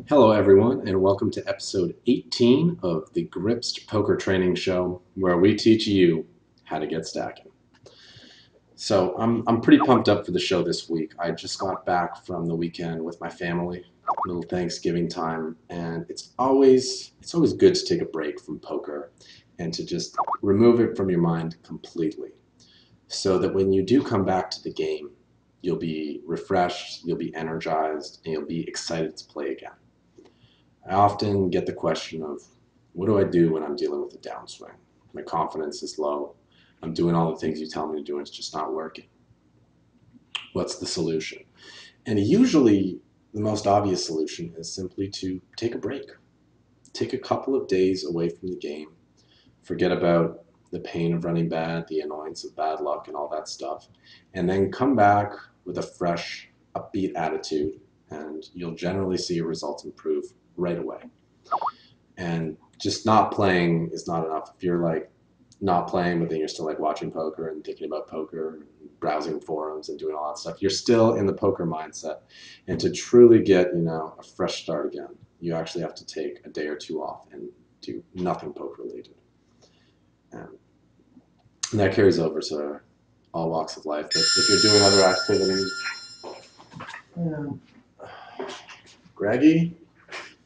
Hello, everyone, and welcome to episode 18 of the Gripsed Poker Training Show, where we teach you how to get stacking. So I'm pretty pumped up for the show this week. I just got back from the weekend with my family, little Thanksgiving time, and it's always good to take a break from poker and to just remove it from your mind completely, so that when you do come back to the game, you'll be refreshed, you'll be energized, and you'll be excited to play again. I often get the question of, what do I do when I'm dealing with a downswing? My confidence is low. I'm doing all the things you tell me to do and it's just not working. What's the solution? And usually the most obvious solution is simply to take a break. Take a couple of days away from the game. Forget about the pain of running bad, the annoyance of bad luck and all that stuff. And then come back with a fresh, upbeat attitude and you'll generally see your results improve right away. And just not playing is not enough. If you're like not playing, but then you're still like watching poker and thinking about poker, and browsing forums and doing all that stuff, you're still in the poker mindset. And to truly get, a fresh start again, you actually have to take a day or two off and do nothing poker related. And that carries over to all walks of life. But if you're doing other activities, Greggy?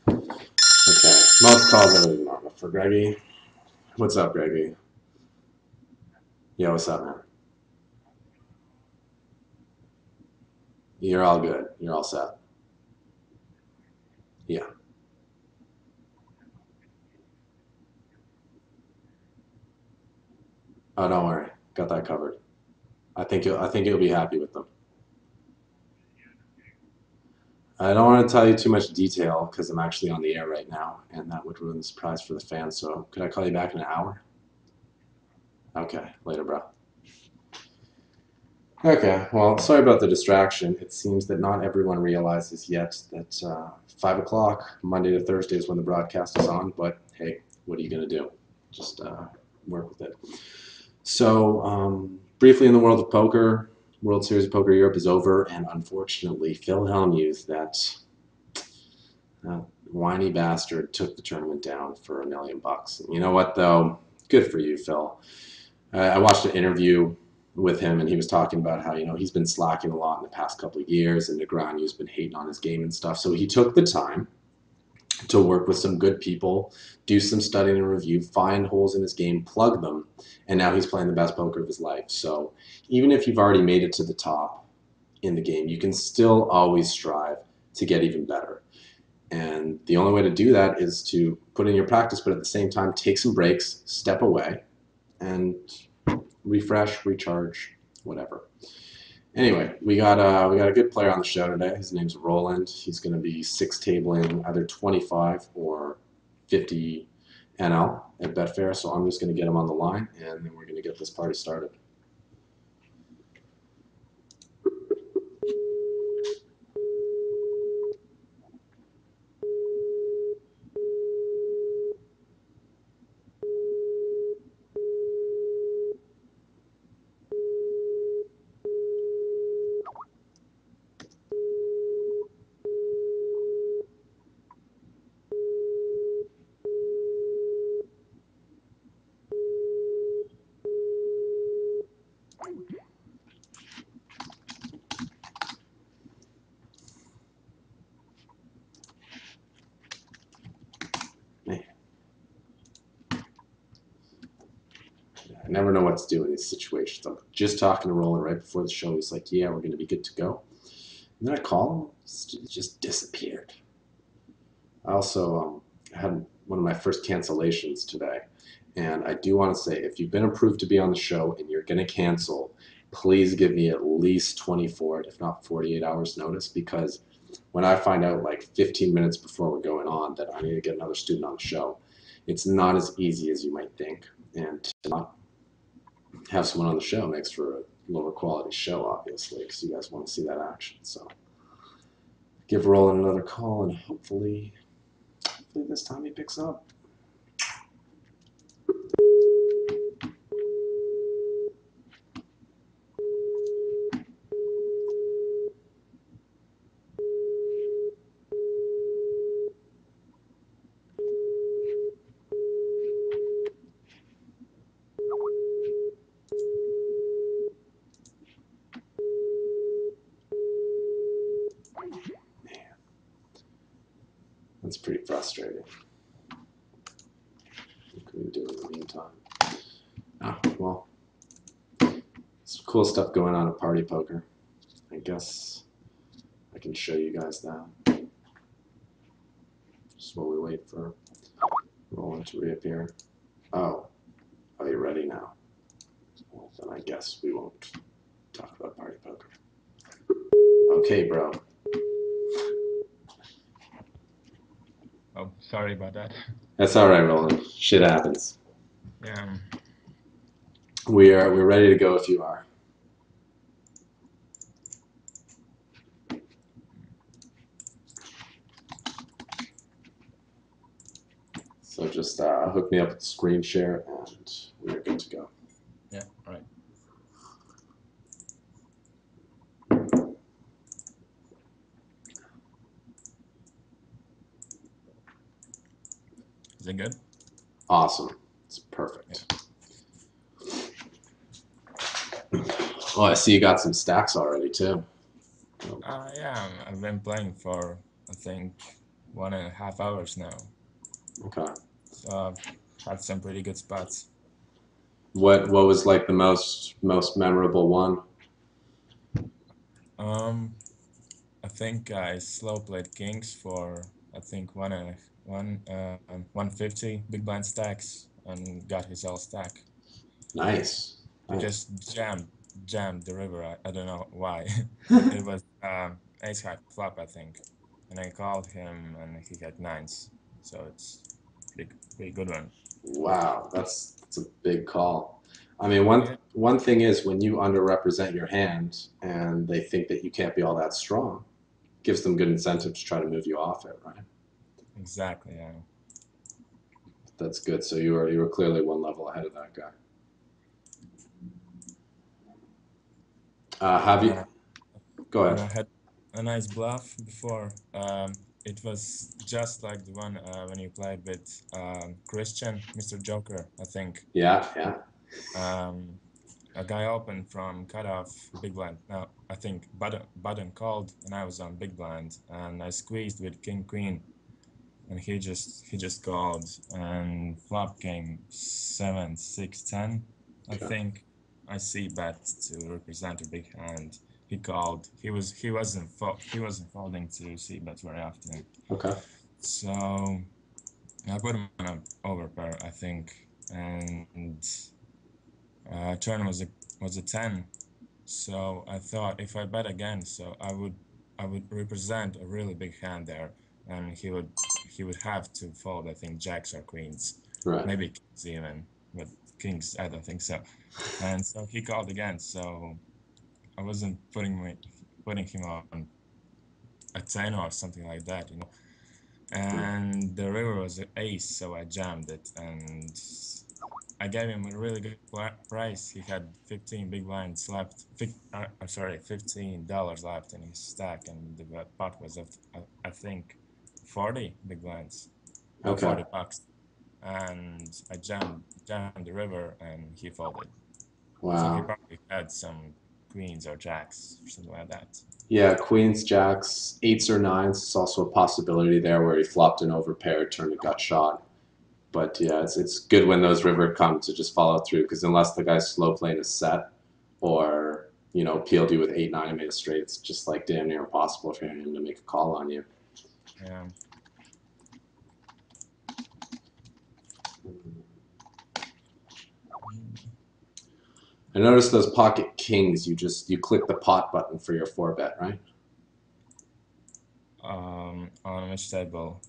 Okay, most calls are normal for Greggy. What's up, Greggy? Yeah, what's up, man? You're all good. You're all set. Yeah. Oh, don't worry. Got that covered. I think you'll be happy with them. I don't want to tell you too much detail because I'm actually on the air right now, and that would ruin the surprise for the fans. So could I call you back in an hour? Okay, later, bro. Okay, well, sorry about the distraction. It seems that not everyone realizes yet that 5 o'clock, Monday to Thursday, is when the broadcast is on, but hey, what are you going to do? Just work with it. So, briefly in the world of poker, World Series of Poker Europe is over, and unfortunately, Phil Hellmuth, that whiny bastard, took the tournament down for $1 million. And you know what, though? Good for you, Phil. I watched an interview with him, and he was talking about how he's been slacking a lot in the past couple of years, and Negreanu's been hating on his game and stuff. So he took the time to work with some good people, do some studying and review, find holes in his game, plug them, and now he's playing the best poker of his life. So even if you've already made it to the top in the game, you can still always strive to get even better. And the only way to do that is to put in your practice, but at the same time, take some breaks, step away, and refresh, recharge, whatever. Anyway, we got a good player on the show today. His name's Roland. He's going to be six tabling either 25 or 50 NL at Betfair. So I'm just going to get him on the line, and then we're going to get this party started. Hey, I never know what to do in these situations. I'm just talking to Roland right before the show. He's like, "Yeah, we're going to be good to go." And then I call him. It just disappeared. I also had one of my first cancellations today. And I do want to say, if you've been approved to be on the show and you're going to cancel, please give me at least 24, if not 48 hours notice, because when I find out like 15 minutes before we're going on that I need to get another student on the show, it's not as easy as you might think. And to not have someone on the show makes for a lower quality show, obviously, because you guys want to see that action. So give Roland another call, and hopefully this time he picks up. That's pretty frustrating. What can we do in the meantime? Oh, well, some cool stuff going on at Party Poker. I guess I can show you guys that. Just while we wait for Rolan to reappear. Oh, are you ready now? Well, then I guess we won't talk about Party Poker. Okay, bro. Oh, sorry about that. That's all right, Rolan. Shit happens. Yeah. We're ready to go if you are. So just hook me up with screen share and we're good to go. Yeah. Right. Is it good? Awesome. It's perfect. Oh, I see you got some stacks already too. Yeah. I've been playing for I think 1.5 hours now. Okay. So I've had some pretty good spots. What was like the most memorable one? Um, I think I slow played kings for I think 150 big blind stacks and got his all stack. Nice. He Nice. just jammed the river. I don't know why. It was ace high flop I think, and I called him and he had nines, so it's pretty good one. Wow, that's a big call. I mean, one thing is when you underrepresent your hand and they think that you can't be all that strong, gives them good incentive to try to move you off it, right? Exactly. Yeah. That's good. So you were clearly one level ahead of that guy. Have you? Uh, Go and I ahead. had a nice bluff before. It was just like the one when you played with Christian, Mr. Joker, I think. Yeah, yeah. Um, a guy opened from cutoff big blind. Now I think button called, and I was on big blind, and I squeezed with king queen, and he just called, and flop came 7 6 10. I Okay. think I see bet to represent a big hand. He called. He wasn't folding to see bet very often. Okay. So I put him on a overpair, I think, and turn was a 10. So I thought if I bet again, so I would represent a really big hand there, and he would have to fold. I think jacks or queens, Right. maybe kings even, but kings I don't think so. And so he called again. So I wasn't putting him on a 10 or something like that. Right. And the river was an ace, so I jammed it, and I gave him a really good price. He had 15 big blinds left. I'm sorry, $15 left in his stack, and the pot was of I think 40 big blinds, Okay. 40 bucks. And I jammed the river, and he folded. So he Wow. probably had some queens or jacks or something like that. Yeah, queens, jacks, eights or nines. It's also a possibility there where he flopped an overpair, turned a gut shot. But yeah, it's good when those river come to just follow through because unless the guy's slow playing a set or PLD with 8 9 and made a straight, it's just like damn near impossible for him to make a call on you. Yeah. I noticed those pocket kings. You click the pot button for your four bet, right? On which table?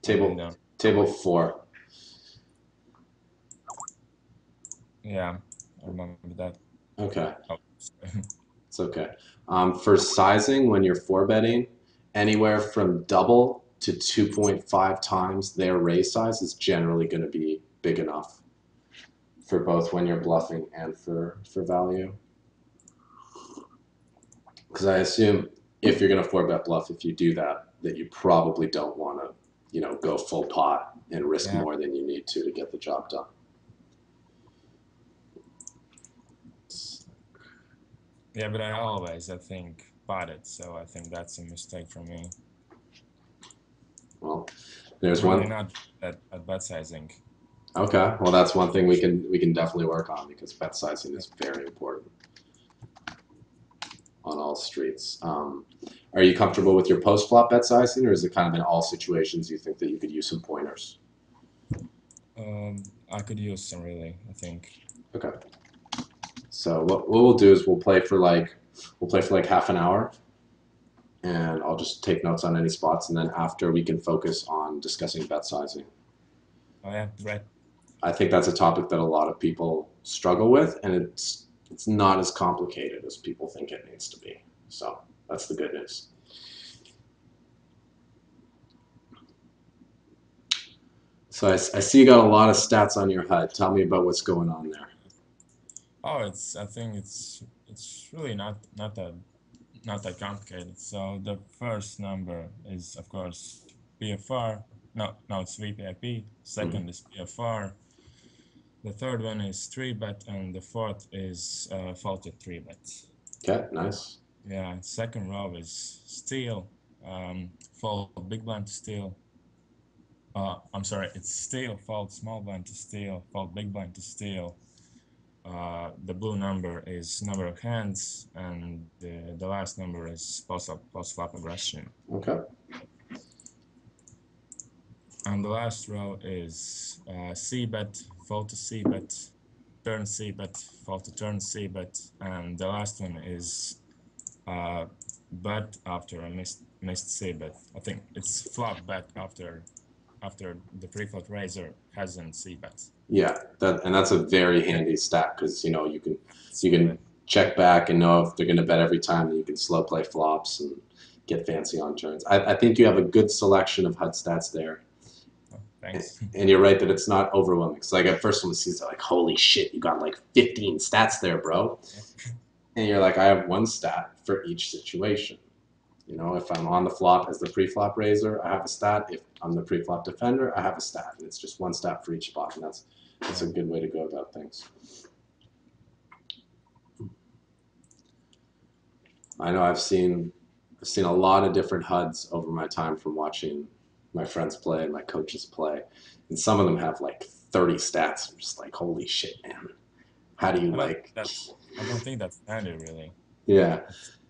I really Table don't table remember. 4. Yeah, I remember that. Okay, Oh, it's okay. For sizing, when you're four betting, anywhere from double to 2.5 times their raise size is generally going to be big enough for both when you're bluffing and for value. Because I assume if you're going to four bet bluff, if you do that, that you probably don't want to, go full pot and risk yeah, more than you need to get the job done. yeah, but I think bought it, so I think that's a mistake for me. Well, There's really one. not at bet sizing. Okay, well that's one thing we can definitely work on because bet sizing is very important on all streets. Are you comfortable with your post flop bet sizing, or is it kind of in all situations you think that you could use some pointers? I could use some really, I think. Okay. So what we'll do is we'll play for like half an hour, and I'll just take notes on any spots, and then after we can focus on discussing bet sizing. Oh yeah, right. I think that's a topic that a lot of people struggle with, and it's not as complicated as people think it needs to be. So that's the good news. So I see you got a lot of stats on your HUD. Tell me about what's going on there. Oh, I think it's really not that complicated. So the first number is of course PFR. No, it's VPIP. Hmm. Second is PFR. The third one is 3-bet, and the fourth is faulted 3-bet. Okay, nice. Yeah, second row is steal, fold big blind to steal. I'm sorry, it's steal, fold small blind to steal, fold big blind to steal. The blue number is number of hands, and the last number is post flop aggression. Okay. And the last row is C bet, fold to C bet, turn C bet, fold to turn C bet, and the last one is bet after a missed C bet. I think it's flop bet after the pre-flop raiser hasn't C bet. Yeah, that's a very Yeah, handy stat because you can it's you really can check back and know if they're going to bet every time, and you can slow play flops and get fancy on turns. I think you have a good selection of HUD stats there. oh, And thanks. you're right that it's not overwhelming. Because like at first one sees like, holy shit, you got like 15 stats there, bro. Yeah, And you're like, I have one stat for each situation. If I'm on the flop as the pre-flop raiser, I have a stat. If I'm the pre-flop defender, I have a stat. And it's just one stat for each spot, and that's yeah. a good way to go about things. I know I've seen a lot of different HUDs over my time from watching my friends play and my coaches play, and some of them have like 30 stats. I'm just like, holy shit, man! How do you I don't think like? that's I don't think that's standard really. Yeah,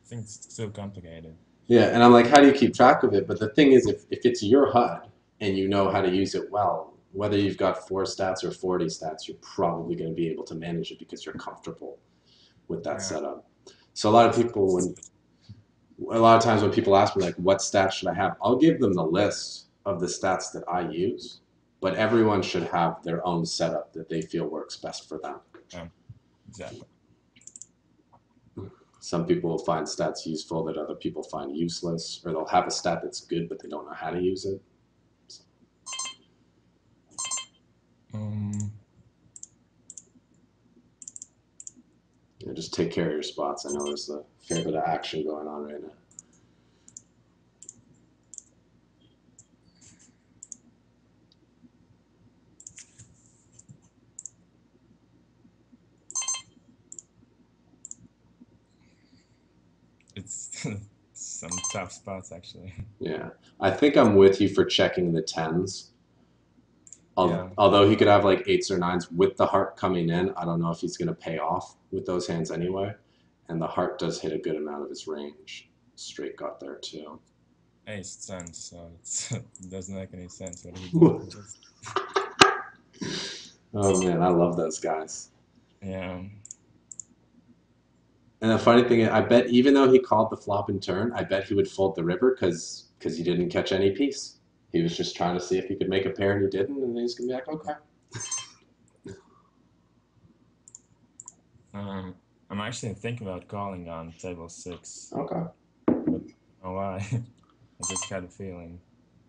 I think it's too complicated. yeah, and I'm like, how do you keep track of it? But the thing is, if it's your HUD and you know how to use it well, whether you've got 4 stats or 40 stats, you're probably going to be able to manage it because you're comfortable with that Yeah, setup. So a lot of it's, people, it's when a lot of times when people ask me like, what stats should I have, I'll give them the list of the stats that I use, but everyone should have their own setup that they feel works best for them. exactly. Some people will find stats useful that other people find useless, or they'll have a stat that's good but they don't know how to use it. Um, Just take care of your spots. I know there's a fair bit of action going on right now. it's some tough spots actually. Yeah, I think I'm with you for checking the tens. Yeah, Although he could have like eights or nines with the heart coming in, I don't know if he's going to pay off with those hands anyway. And the heart does hit a good amount of his range. Straight got there too. ace ten, so it doesn't make any sense what he did. He just Oh man, I love those guys. yeah. And the funny thing is, I bet even though he called the flop and turn, I bet he would fold the river because he didn't catch any piece. He was just trying to see if he could make a pair and he didn't, and he's gonna be like, okay. Um, I'm actually thinking about calling on table six, Okay. but I don't know why. I just had a feeling.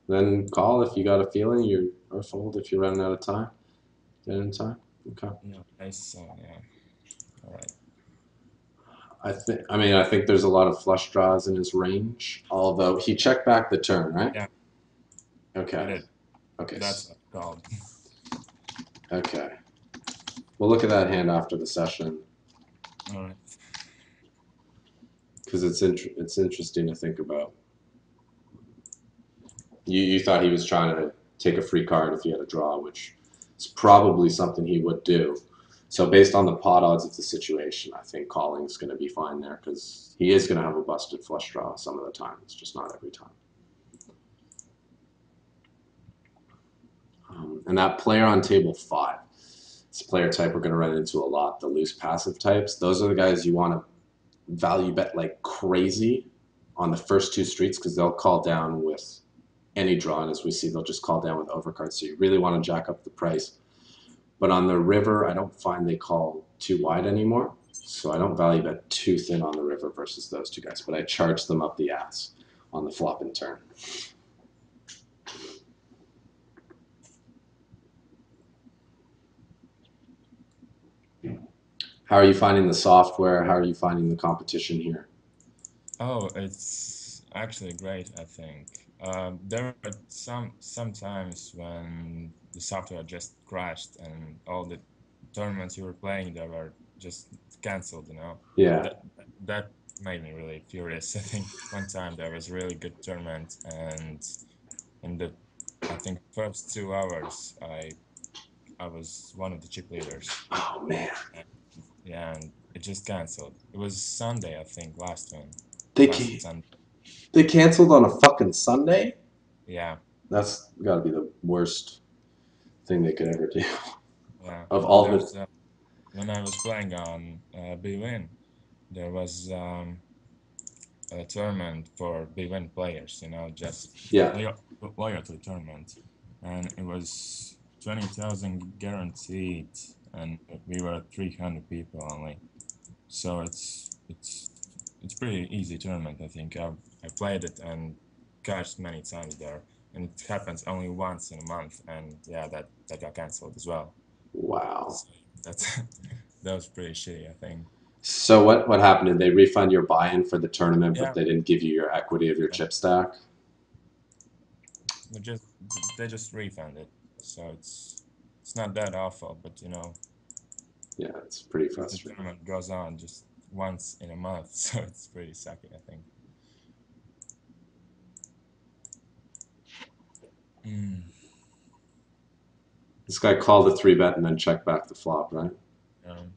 Then call if you got a feeling you or fold if you're running out of time. Dead in time. Okay. Yeah, ace, yeah. All right. I think there's a lot of flush draws in his range. Although he checked back the turn, right? Yeah, he Okay. did. Okay. That's what I called. Okay. We'll look at that hand after the session All right. because it's interesting to think about. You thought he was trying to take a free card if he had a draw, which is probably something he would do. So based on the pot odds of the situation, I think calling is going to be fine there because he is going to have a busted flush draw some of the time. It's just not every time. And that player on table 5, it's a player type we're going to run into a lot, the loose passive types. Those are the guys you want to value bet like crazy on the first 2 streets because they'll call down with any draw, and as we see, they'll just call down with overcards. So you really want to jack up the price. But on the river, I don't find they call too wide anymore. So I don't value bet too thin on the river versus those 2 guys. But I charge them up the ass on the flop and turn. How are you finding the software? How are you finding the competition here? Oh, it's actually great, I think. There were some times when the software just crashed and all the tournaments you were playing they were just canceled, you know. Yeah. That that made me really furious. I think one time there was a really good tournament and in the I think first 2 hours I was one of the chip leaders. Oh man. And, yeah, and it just canceled. It was Sunday, I think, They last ca- Sunday. they canceled on a fucking Sunday? Yeah, That's got to be the worst thing they could ever do. yeah. Of And all the there's when I was playing on BWin, there was a tournament for BWin players, you know, just yeah. loyalty tournament, and it was 20,000 guaranteed, and we were 300 people only. So it's pretty easy tournament. I think I played it and cashed many times there, and it happens only once in a month, and yeah, that got cancelled as well. Wow. So that's that was pretty shitty, I think. So what happened? Did they refund your buy-in for the tournament, but Yeah, they didn't give you your equity of your yeah. chip stack? They just they just refunded, so it's not that awful, but you know Yeah, it's pretty the frustrating. tournament goes on just once in a month, so it's pretty sucky, I think. Mm, This guy called a 3-bet and then checked back the flop, right? um,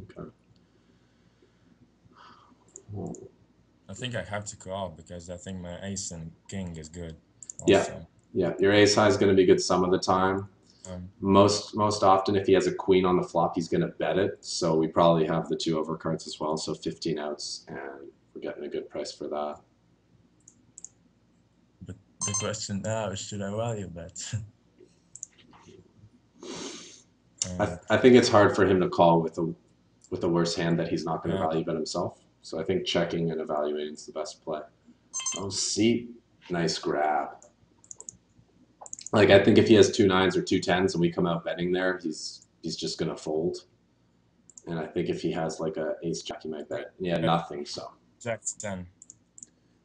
Okay. I think I have to call because I think my ace and king is good Yeah, also. yeah. Your ace high is going to be good some of the time. Um, Most often, if he has a queen on the flop, he's going to bet it. So we probably have the 2 overcards as well. So 15 outs, and we're getting a good price for that. but the question now is should I value bet? I, And I think it's hard for him to call with a worse hand that he's not going to yeah, value bet himself. So I think checking and evaluating is the best play. Oh, seat, nice grab. Like I think if he has 2 9s or 2 10s and we come out betting there, he's just gonna fold. And I think if he has like a ace jack, he might wait, bet. Yeah, but nothing. Jack 10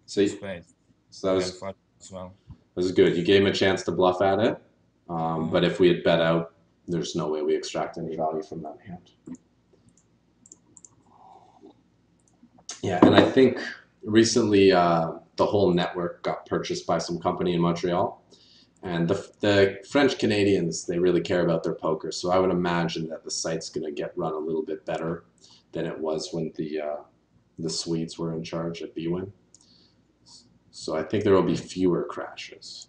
So spade. so that I got a was flush as well. that was good. You gave him a chance to bluff at it. Yeah, But if we had bet out, there's no way we extract any value from that hand. Yeah, and I think recently the whole network got purchased by some company in Montreal. And the French Canadians, they really care about their poker. So I would imagine that the site's going to get run a little bit better than it was when the Swedes were in charge at BWin. So I think there will be fewer crashes.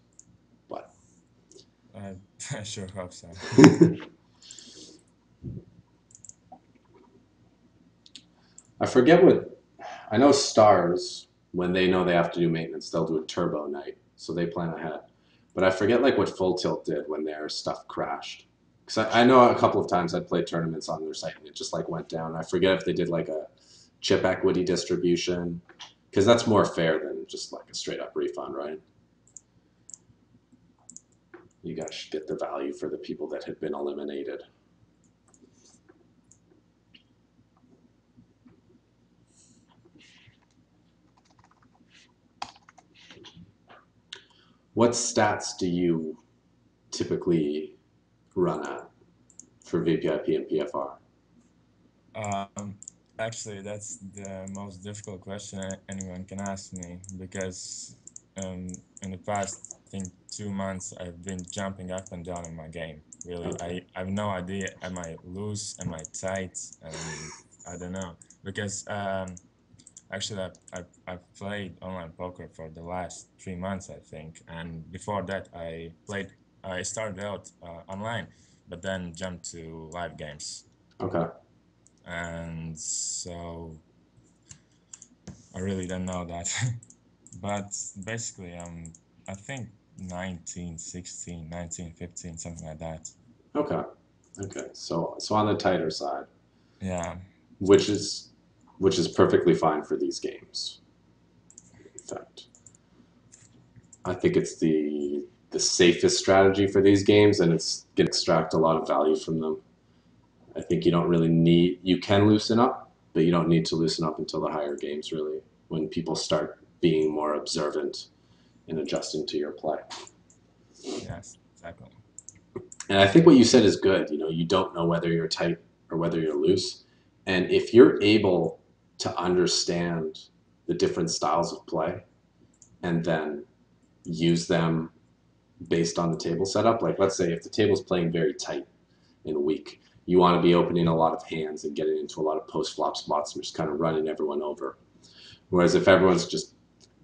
But I, I sure hope so. I forget what I know. Stars, when they know they have to do maintenance, they'll do a turbo night, so they plan ahead. But I forget like what Full Tilt did when their stuff crashed. Because I know a couple of times I'd played tournaments on their site and it just like went down. I forget if they did like a chip equity distribution, because that's more fair than just like a straight up refund, right? You guys should get the value for the people that had been eliminated. What stats do you typically run at for VPIP and PFR? Um, Actually, that's the most difficult question anyone can ask me because in the past, I think 2 months, I've been jumping up and down in my game. Really, Okay. I have no idea. Am I loose? Am I tight? And I don't know because actually I've played online poker for the last 3 months, I think, and before that I started out online, but then jumped to live games, Okay. and so I really don't know that. But basically, I think 19, 16, 19, 15, something like that. Okay. Okay. So on the tighter side, Yeah, which is which is perfectly fine for these games. In fact, I think it's the safest strategy for these games, and it's going to extract a lot of value from them. I think you don't really need, you can loosen up, but you don't need to loosen up until the higher games, really, when people start being more observant and adjusting to your play. yes, exactly. And I think what you said is good. You know, you don't know whether you're tight or whether you're loose. And if you're able to understand the different styles of play and then use them based on the table setup, like let's say if the table's playing very tight and weak, you want to be opening a lot of hands and getting into a lot of post flop spots and just kind of running everyone over. Whereas if everyone's just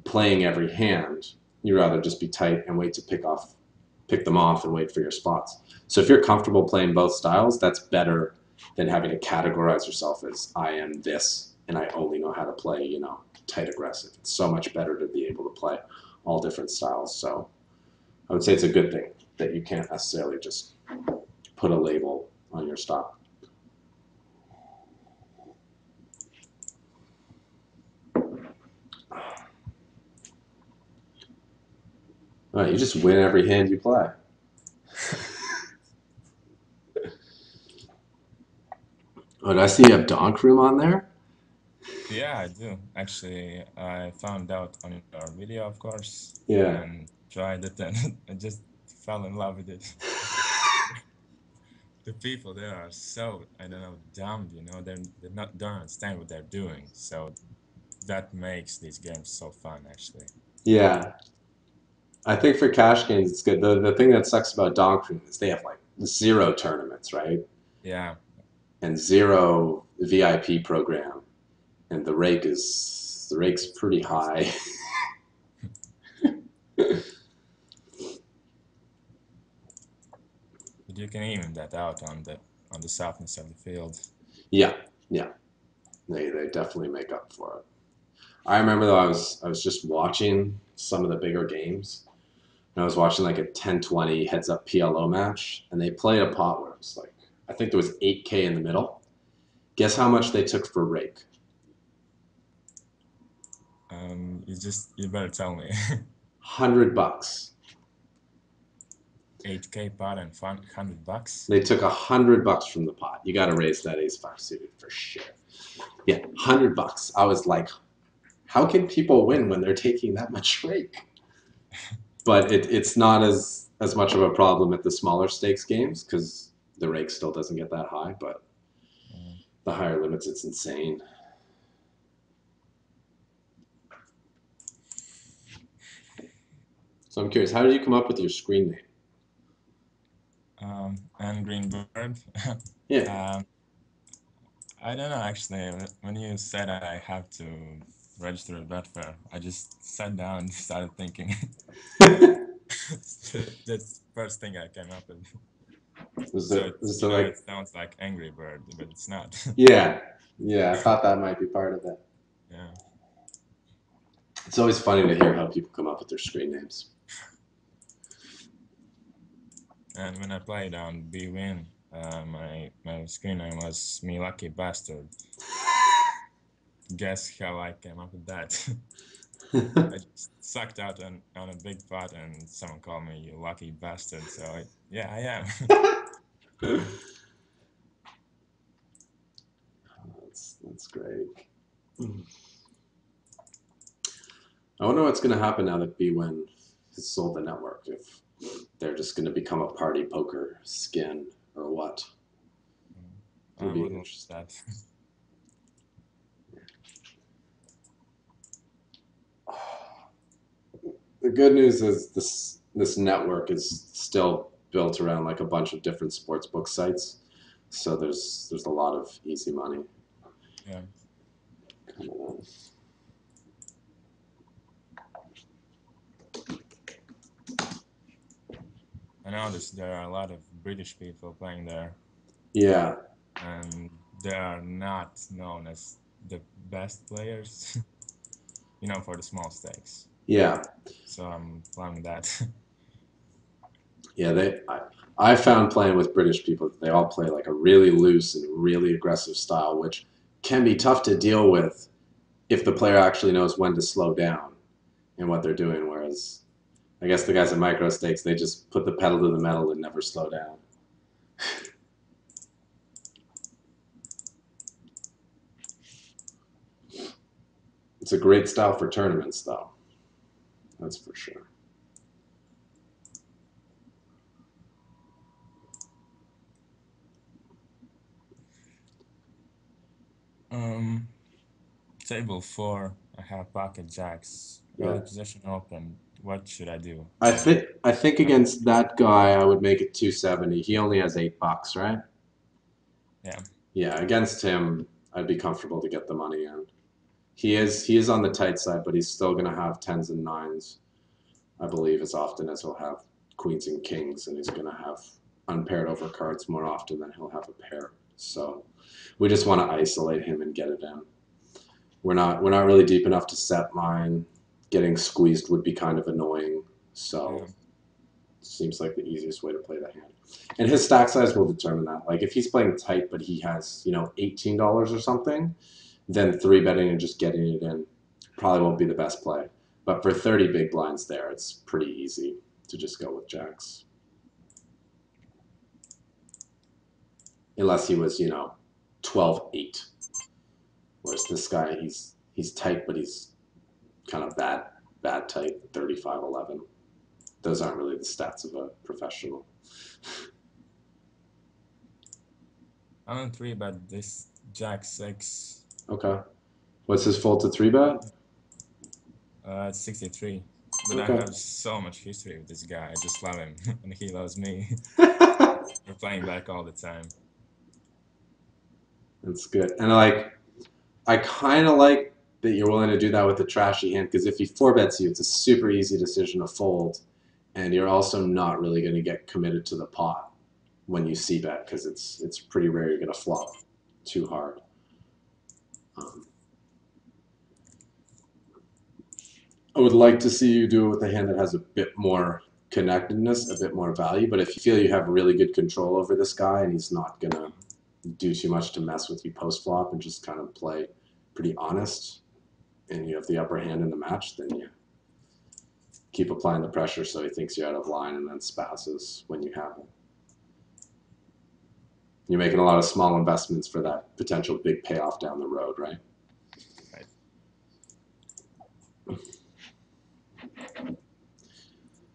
playing every hand, you rather just be tight and wait to pick them off and wait for your spots. So if you're comfortable playing both styles, that's better than having to categorize yourself as I am this and I only know how to play, tight aggressive. It's so much better to be able to play all different styles. So I would say it's a good thing that you can't necessarily just put a label on your style. All right, you just win every hand you play. Oh, did I see you have Donk Room on there? Yeah, I do. Actually, I found out on your video, of course, Yeah. and tried it, and I just fell in love with it. The people there are so, I don't know, dumb, they're not don't understand what they're doing. So that makes these games so fun, actually. Yeah. I think for cash games, it's good. The thing that sucks about Donk Room is they have like zero tournaments, right? Yeah. And zero VIP program. And the rake's pretty high. But you can even that out on the softness of the field. Yeah, yeah. They definitely make up for it. I remember though I was just watching some of the bigger games. And I was watching like a 10-20 heads up PLO match, and they played a pot where it was like I think there was 8K in the middle. Guess how much they took for rake? You better tell me. $100. 8K pot and fun, $100. They took $100 from the pot. You got to raise that ace five suited for sure. Yeah, $100. I was like, how can people win when they're taking that much rake? But it's not as much of a problem at the smaller stakes games because the rake still doesn't get that high. But Mm. the higher limits, it's insane. So I'm curious, how did you come up with your screen name? And Greenbird. Yeah. um, I don't know actually. When you said I have to register at Betfair, I just sat down and started thinking. That's the first thing I came up with. was So there it's was there like it sounds like Angry Bird, but it's not. yeah, yeah, I thought that might be part of it. Yeah. It's always funny to hear how people come up with their screen names. And when I played on B-Win, my screen name was Me Lucky Bastard. Guess how I came up with that? I just sucked out on a big pot and someone called me you lucky bastard. So yeah, I am. That's great. I wonder what's going to happen now that BWin has sold the network. If they're just going to become a party poker skin or what? I It'll be wouldn't wish interesting. that. The good news is this network is still built around like a bunch of different sportsbook sites, so there's a lot of easy money. Yeah. Come on. I noticed there are a lot of British people playing there, Yeah, and they are not known as the best players, for the small stakes. yeah, So I'm playing that. yeah. I found playing with British people that they all play like a really loose and really aggressive style, which can be tough to deal with if the player actually knows when to slow down and what they're doing. Whereas I guess the guys at micro stakes, they just put the pedal to the metal and never slow down. It's a great style for tournaments, though. That's for sure. Um, Table four, I have pocket jacks. Yeah. Early position open. What should I do? I think against that guy, I would make it 270. He only has $8, right? Yeah. Yeah, against him, I'd be comfortable to get the money in. He is on the tight side, but he's still going to have tens and nines, I believe, as often as he'll have queens and kings, and he's going to have unpaired overcards more often than he'll have a pair. So we just want to isolate him and get it in. We're not really deep enough to set mine. Getting squeezed would be kind of annoying. So Yeah. seems like the easiest way to play the hand. And his stack size will determine that. Like if he's playing tight, but he has, $18 or something, then three betting and just getting it in probably won't be the best play. But for 30 big blinds there, it's pretty easy to just go with jacks. Unless he was, 12-8. Whereas this guy, he's tight, but he's kind of bad tight, 35-11. Those aren't really the stats of a professional. I'm on three, but this jack six, Okay. What's his fault to three bet? it's 63. But I Okay. have so much history with this guy. I just love him, and he loves me. We're playing back all the time. That's good. And I kind of like that you're willing to do that with a trashy hand because if he four bets you, it's a super easy decision to fold, and you're also not really going to get committed to the pot when you see bet because it's pretty rare you're going to flop too hard. Um, I would like to see you do it with a hand that has a bit more connectedness, a bit more value. But if you feel you have really good control over this guy and he's not gonna do too much to mess with you post flop and just kind of play pretty honest, and you have the upper hand in the match, then you keep applying the pressure so he thinks you're out of line and then spasses when you have it. You're making a lot of small investments for that potential big payoff down the road, right? Right.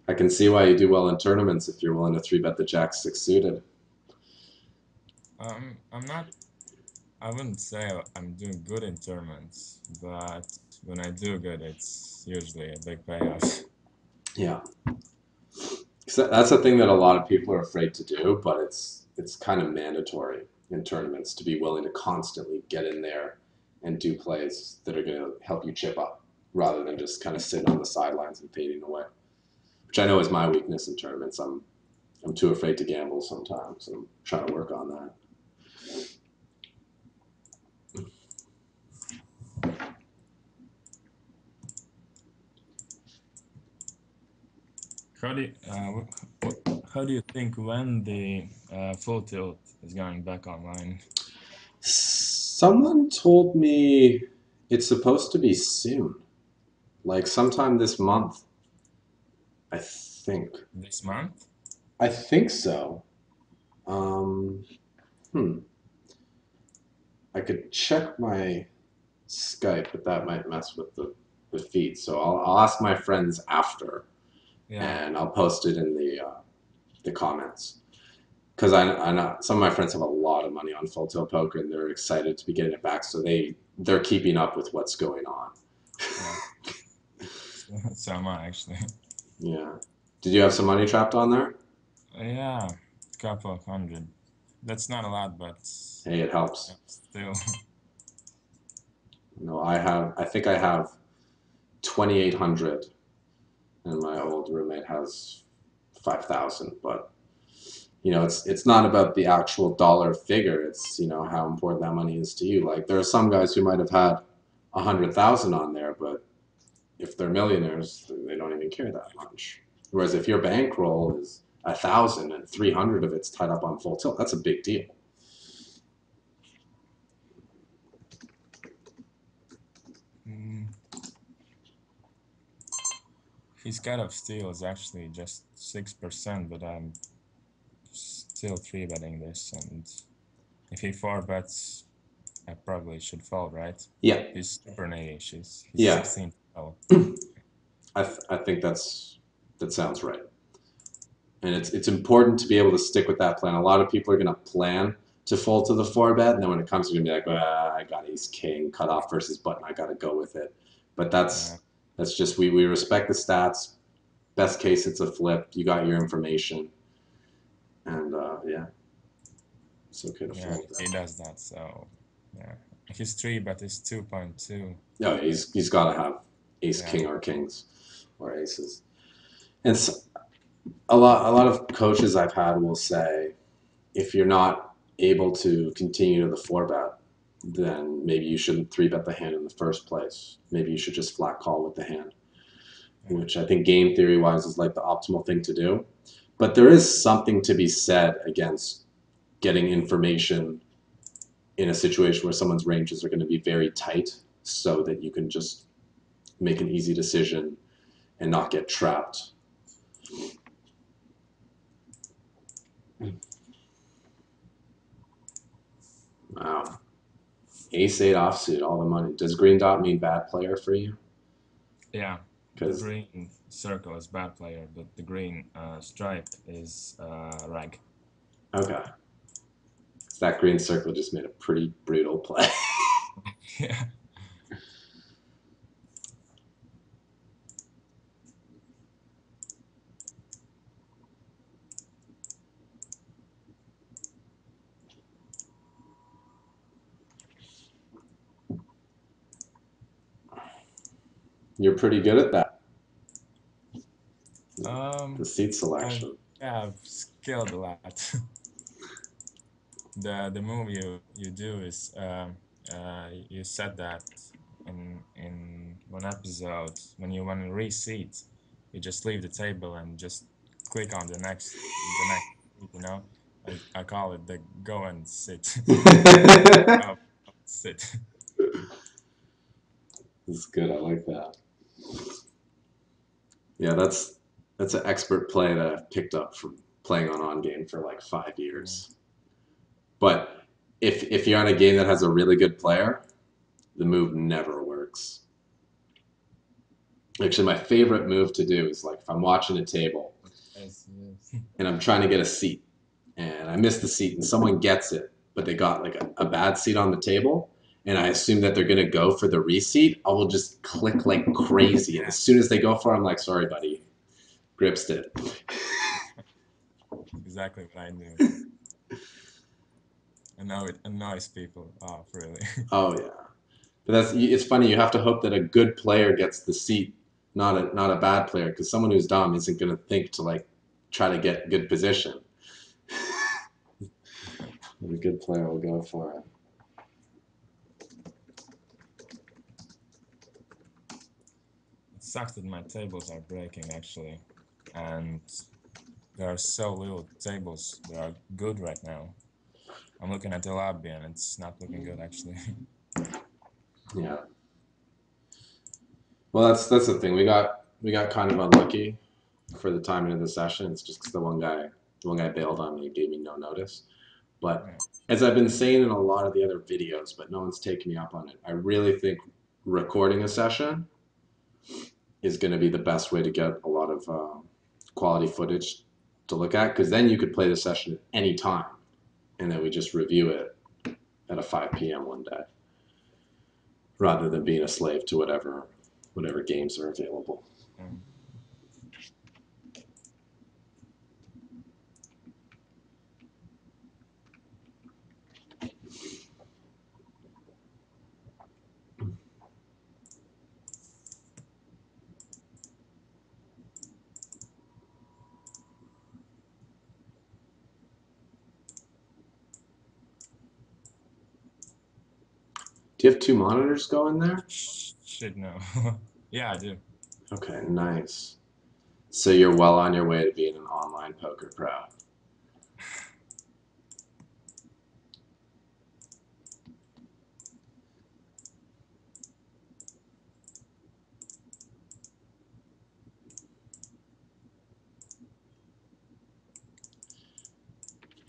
I can see why you do well in tournaments if you're willing to three bet the jack six suited. I'm not. I wouldn't say I'm doing good in tournaments, but when I do good, it's usually a big payoff. Yeah. So that's a thing that a lot of people are afraid to do, but it's kind of mandatory in tournaments to be willing to constantly get in there and do plays that are going to help you chip up rather than just kind of sitting on the sidelines and fading away, which I know is my weakness in tournaments. I'm too afraid to gamble sometimes, and I'm trying to work on that. How do you, how do you think when the full tilt is going back online? Someone told me it's supposed to be soon, like sometime this month. I think. This month? I think so. Um, hmm. I could check my Skype, but that might mess with the feed. So I'll ask my friends after, Yeah. and I'll post it in the comments. Because I know some of my friends have a lot of money on full tilt poker, and they're excited to be getting it back. So they're keeping up with what's going on. Yeah. So am I actually. Yeah. Did you have some money trapped on there? Yeah, couple of hundred. That's not a lot, but Hey, it helps. still. No, I think I have 2,800, and my old roommate has 5,000. But it's not about the actual dollar figure. It's how important that money is to you. Like there are some guys who might have had 100,000 on there, but if they're millionaires, they don't even care that much. Whereas if your bankroll is 1,000 and 300 of it's tied up on full tilt, that's a big deal. Mm, his cut of steel is actually just 6%, but I'm still three betting this, and if he four bets, I probably should fold, right? Yeah, He's super naive. He's yeah. 16. Oh, I think that sounds right. And it's important to be able to stick with that plan. A lot of people are going to plan to fold to the four bet, and then when it comes, to going to be like, I got ace king cut off versus button, I got to go with it. But yeah, that's just we respect the stats. Best case, it's a flip. You got your information, and yeah, it's okay to yeah, fold he that. does that. So, yeah, his three bet is 2.2. No, he's got to have ace Yeah, king or kings or aces. And a lot of coaches I've had will say if you're not able to continue to the four bet, then maybe you shouldn't three bet the hand in the first place. Maybe you should just flat call with the hand, yeah, which I think game theory wise is like the optimal thing to do. But there is something to be said against getting information in a situation where someone's ranges are going to be very tight so that you can just make an easy decision and not get trapped. Wow. Ace eight offsuit, all the money. Does green dot mean bad player for you? yeah. The Because green circle is bad player, but the green stripe is rag. okay, that green circle just made a pretty brutal play. Yeah. You're pretty good at that. Um, The seat I've selection. yeah, I've skilled a lot. The move you do is you said that in one episode when you want to reseat, you just leave the table and just click on the next seat, you know. I call it the go and sit. Oh, sit. That's good. I like that. Yeah, that's an expert play that I've picked up from playing on game for like 5 years. But if you're on a game that has a really good player, the move never works. Actually, my favorite move to do is like if I'm watching a table Yes, yes. and I'm trying to get a seat and I miss the seat and someone gets it, but they got like a bad seat on the table, and I assume that they're gonna go for the reseat, I will just click like crazy. And Yeah, as soon as they go for it, I'm like, sorry, buddy, Grips did. exactly what I do. I know it annoys people off, really. Oh yeah, but it's funny. You have to hope that a good player gets the seat, not a bad player, because someone who's dumb isn't gonna think to like try to get good position. And a good player will go for it. It sucks that my tables are breaking actually, and there are so little tables that are good right now. I'm looking at the lobby and it's not looking good actually. Yeah. Well, that's the thing. We got kind of unlucky for the timing of the session. It's just because the one guy bailed on me and gave me no notice. But Yeah, as I've been saying in a lot of the other videos, but no one's taking me up on it, I really think recording a session is going to be the best way to get a lot of quality footage to look at, because then you could play the session at any time, and then we just review it at a 5 p.m. one day, rather than being a slave to whatever games are available. Um, Do you have two monitors going there? shit, no. Yeah, I do. Okay, nice. So you're well on your way to being an online poker pro.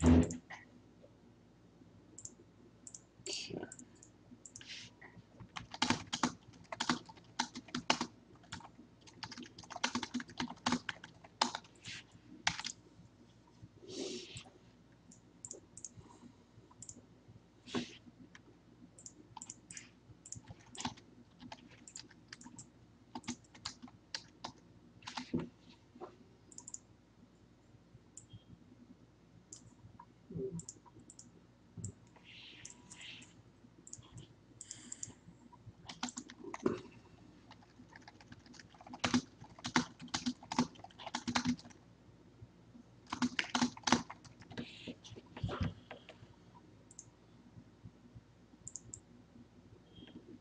Okay.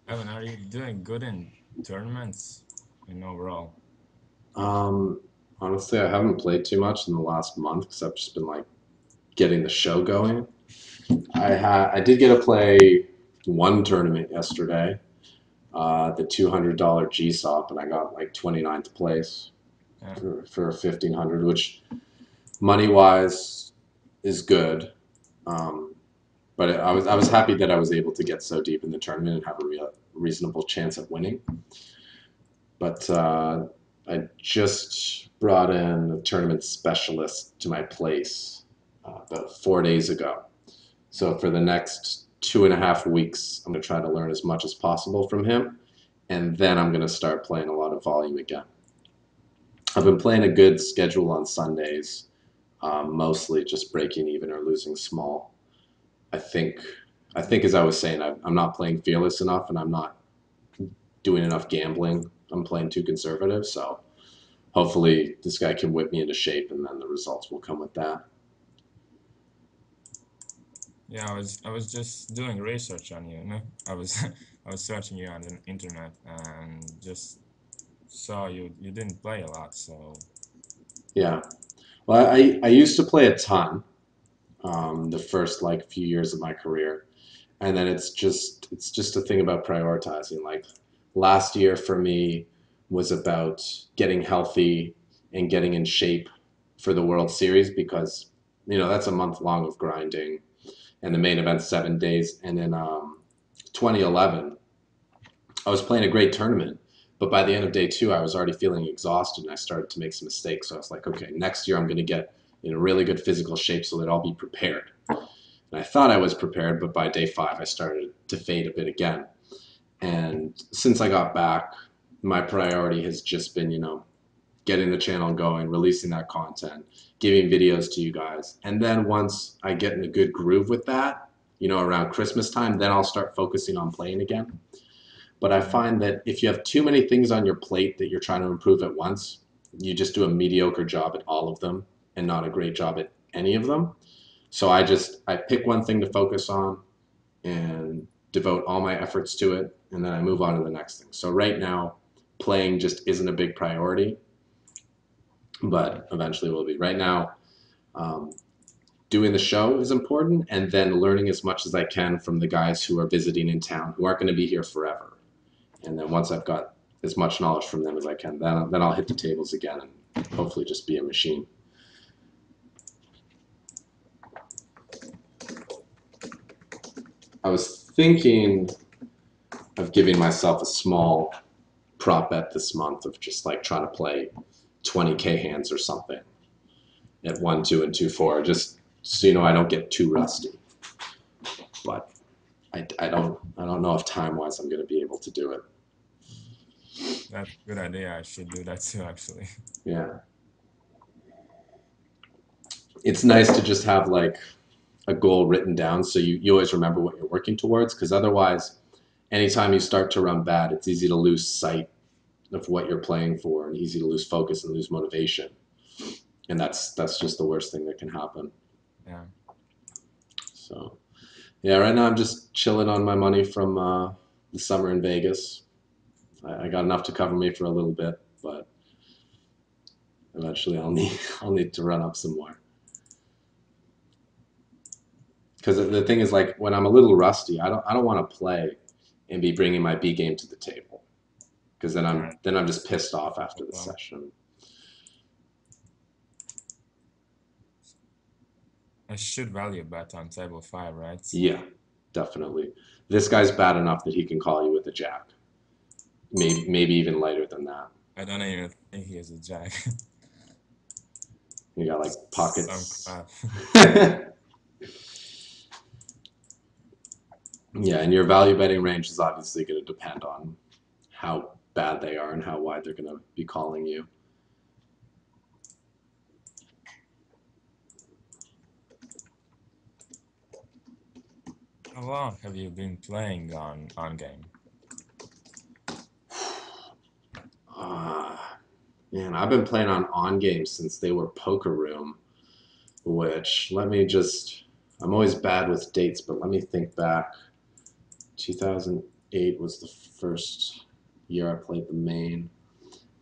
Evan, are you doing good in tournaments and overall? Um, Honestly, I haven't played too much in the last month because I've just been like getting the show going. I did get to play one tournament yesterday, the $200 GSOP, and I got like 29th place Yeah. for 1500, which money wise is good. Um, but I was happy that I was able to get so deep in the tournament and have a reasonable chance of winning. But I just brought in a tournament specialist to my place about 4 days ago. So for the next 2.5 weeks, I'm going to try to learn as much as possible from him, and then I'm going to start playing a lot of volume again. I've been playing a good schedule on Sundays, mostly just breaking even or losing small. I think, I think as I was saying, I'm not playing fearless enough, and I'm not doing enough gambling. I'm playing too conservative, so hopefully this guy can whip me into shape, and then the results will come with that. Yeah, I was just doing research on you, you know? I was I was searching you on the internet and just saw you didn't play a lot, so Yeah. Well, I used to play a ton the first like few years of my career, and then it's just a thing about prioritizing. Like last year for me was about getting healthy and getting in shape for the World Series because that's a month long of grinding, and the main event's 7 days. And in 2011, I was playing a great tournament, but by the end of day two, I was already feeling exhausted and I started to make some mistakes. So I was like, okay, next year I'm going to get in a really good physical shape so that I'll be prepared. And I thought I was prepared, but by day five, I started to fade a bit again. And since I got back, my priority has just been, getting the channel going, releasing that content, giving videos to you guys. And then once I get in a good groove with that, around Christmas time, then I'll start focusing on playing again. But I yeah. find that if you have too many things on your plate that you're trying to improve at once, you just do a mediocre job at all of them and not a great job at any of them. So I pick one thing to focus on and devote all my efforts to it, and then I move on to the next thing. So right now, playing just isn't a big priority, but eventually will be. Right now, um, doing the show is important, and then learning as much as I can from the guys who are visiting in town who aren't going to be here forever. And then once I've got as much knowledge from them as I can, then I'll hit the tables again and hopefully just be a machine. I was thinking of giving myself a small prop bet this month of just like trying to play 20K hands or something at 1-2 and 2-4, just so I don't get too rusty. But I don't know if time wise I'm going to be able to do it. That's a good idea. I should do that too, actually. Yeah. It's nice to just have like a goal written down so you always remember what you're working towards, because otherwise, anytime you start to run bad, it's easy to lose sight of what you're playing for and easy to lose focus and lose motivation. And that's just the worst thing that can happen. Yeah. So yeah, right now I'm just chilling on my money from the summer in Vegas. I got enough to cover me for a little bit, but eventually I'll need to run up some more. Because the thing is, like, when I'm a little rusty, I don't want to play and be bringing my B game to the table, because Yeah. then I'm just pissed off No after the problem. session. I should value bet on table five, right? Yeah, definitely. This guy's bad enough that he can call you with a jack. Maybe even lighter than that. I don't even think he is a jack. You got like Some pockets. crap. Yeah, and your value betting range is obviously going to depend on how bad they are and how wide they're going to be calling you. How long have you been playing on game? Ah, man, I've been playing on games since they were Poker Room, which let me just. I'm always bad with dates, but let me think back. 2008 was the first year I played the main,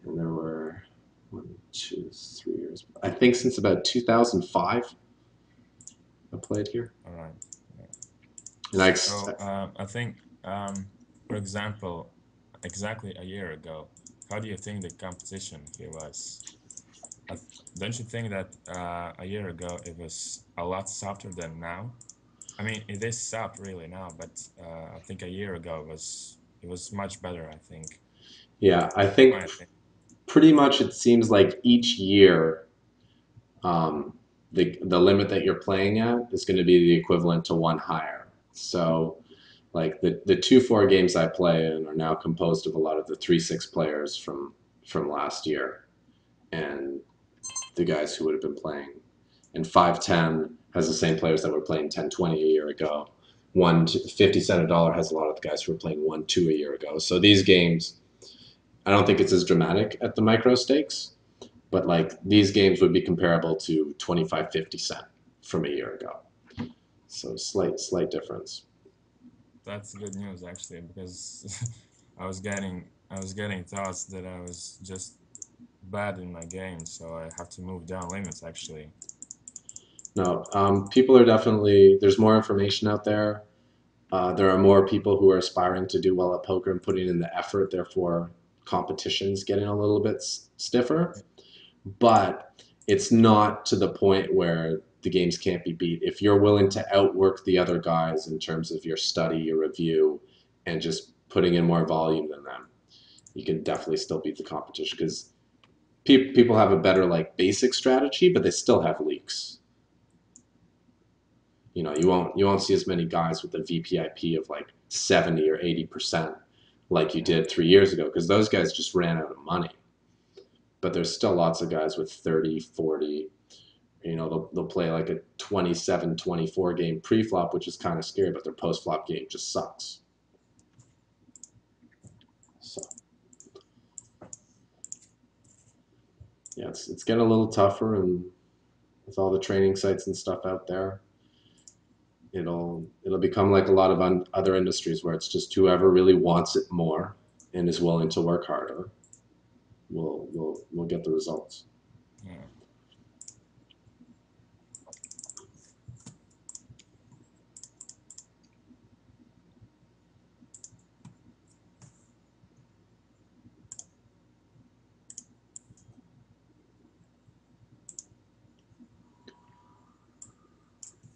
and there were 1, 2, 3 years. I think since about 2005, I played here, All right. Yeah. and I So I think, for example, exactly a year ago, how do you think the competition here was? I th don't you think that a year ago it was a lot softer than now? I mean, it is soft really now, but I think a year ago it was much better, I think. yeah, I My think opinion. pretty much it seems like each year um, the limit that you're playing at is going to be the equivalent to one higher. So like the 2-4 games I play in are now composed of a lot of the 3-6 players from last year, and the guys who would have been playing. And 5-10 has the same players that were playing 10-20 a year ago. 50 cent a dollar has a lot of the guys who were playing 1-2 a year ago. So these games, I don't think it's as dramatic at the micro stakes, but like these games would be comparable to 25-50 cent from a year ago. So slight difference. That's good news actually, because I was getting thoughts that I was just bad in my game, so I have to move down limits actually. No, people are definitely, there's more information out there. There are more people who are aspiring to do well at poker and putting in the effort. Therefore, competition's getting a little bit stiffer. But it's not to the point where the games can't be beat. If you're willing to outwork the other guys in terms of your study, your review, and just putting in more volume than them, you can definitely still beat the competition, because people have a better like basic strategy, but they still have leaks. You won't see as many guys with a VPIP of like 70 or 80% like you Yeah. did 3 years ago, because those guys just ran out of money. But there's still lots of guys with 30, 40. They'll play like a 27-24 game pre-flop, which is kind of scary, but their post-flop game just sucks. So yeah, it's getting a little tougher, and with all the training sites and stuff out there, it'll become like a lot of other industries where it's just whoever really wants it more and is willing to work harder will get the results. Yeah.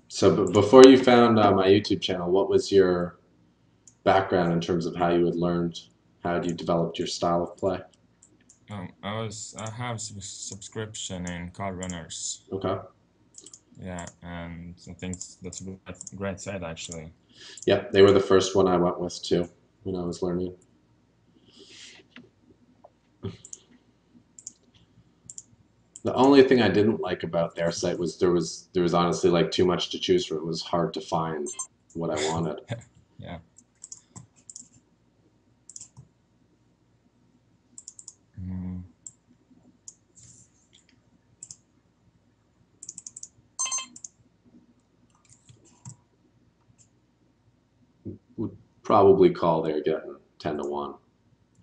So, but before you found my YouTube channel, what was your background in terms of how you had learned, how you developed your style of play? I have subscription in Card Runners. Okay. Yeah, and I think that's a great site actually. Yep, they were the first one I went with too when I was learning. The only thing I didn't like about their site was there was honestly like too much to choose from. It was hard to find what I wanted. Yeah. Mm, Would probably call they're getting 10-1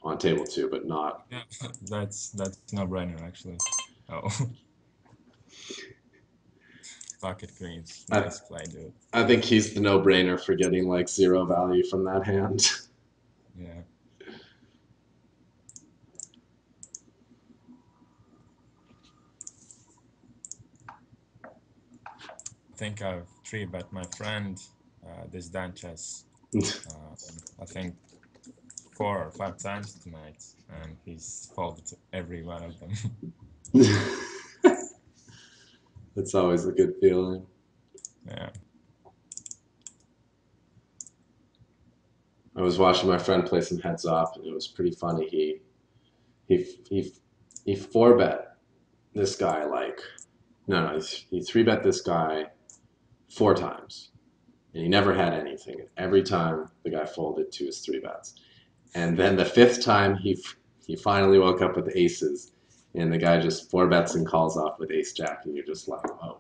on table two, but not. yeah, that's no brainer actually. Oh, pocket queens. I Nice play, dude. I think he's the no-brainer for getting like zero value from that hand. Yeah. I think I've three bet my friend this Dan chess. Uh, I think 4 or 5 times tonight, and he's folded every one of them. It's always a good feeling. Yeah. I was watching my friend play some heads up, and it was pretty funny. He he he four bet this guy like no, he three bet this guy 4 times, and he never had anything. Every time the guy folded to his three bets, and then the fifth time he finally woke up with aces, and the guy just four bets and calls off with ace jack, and you're just like, oh.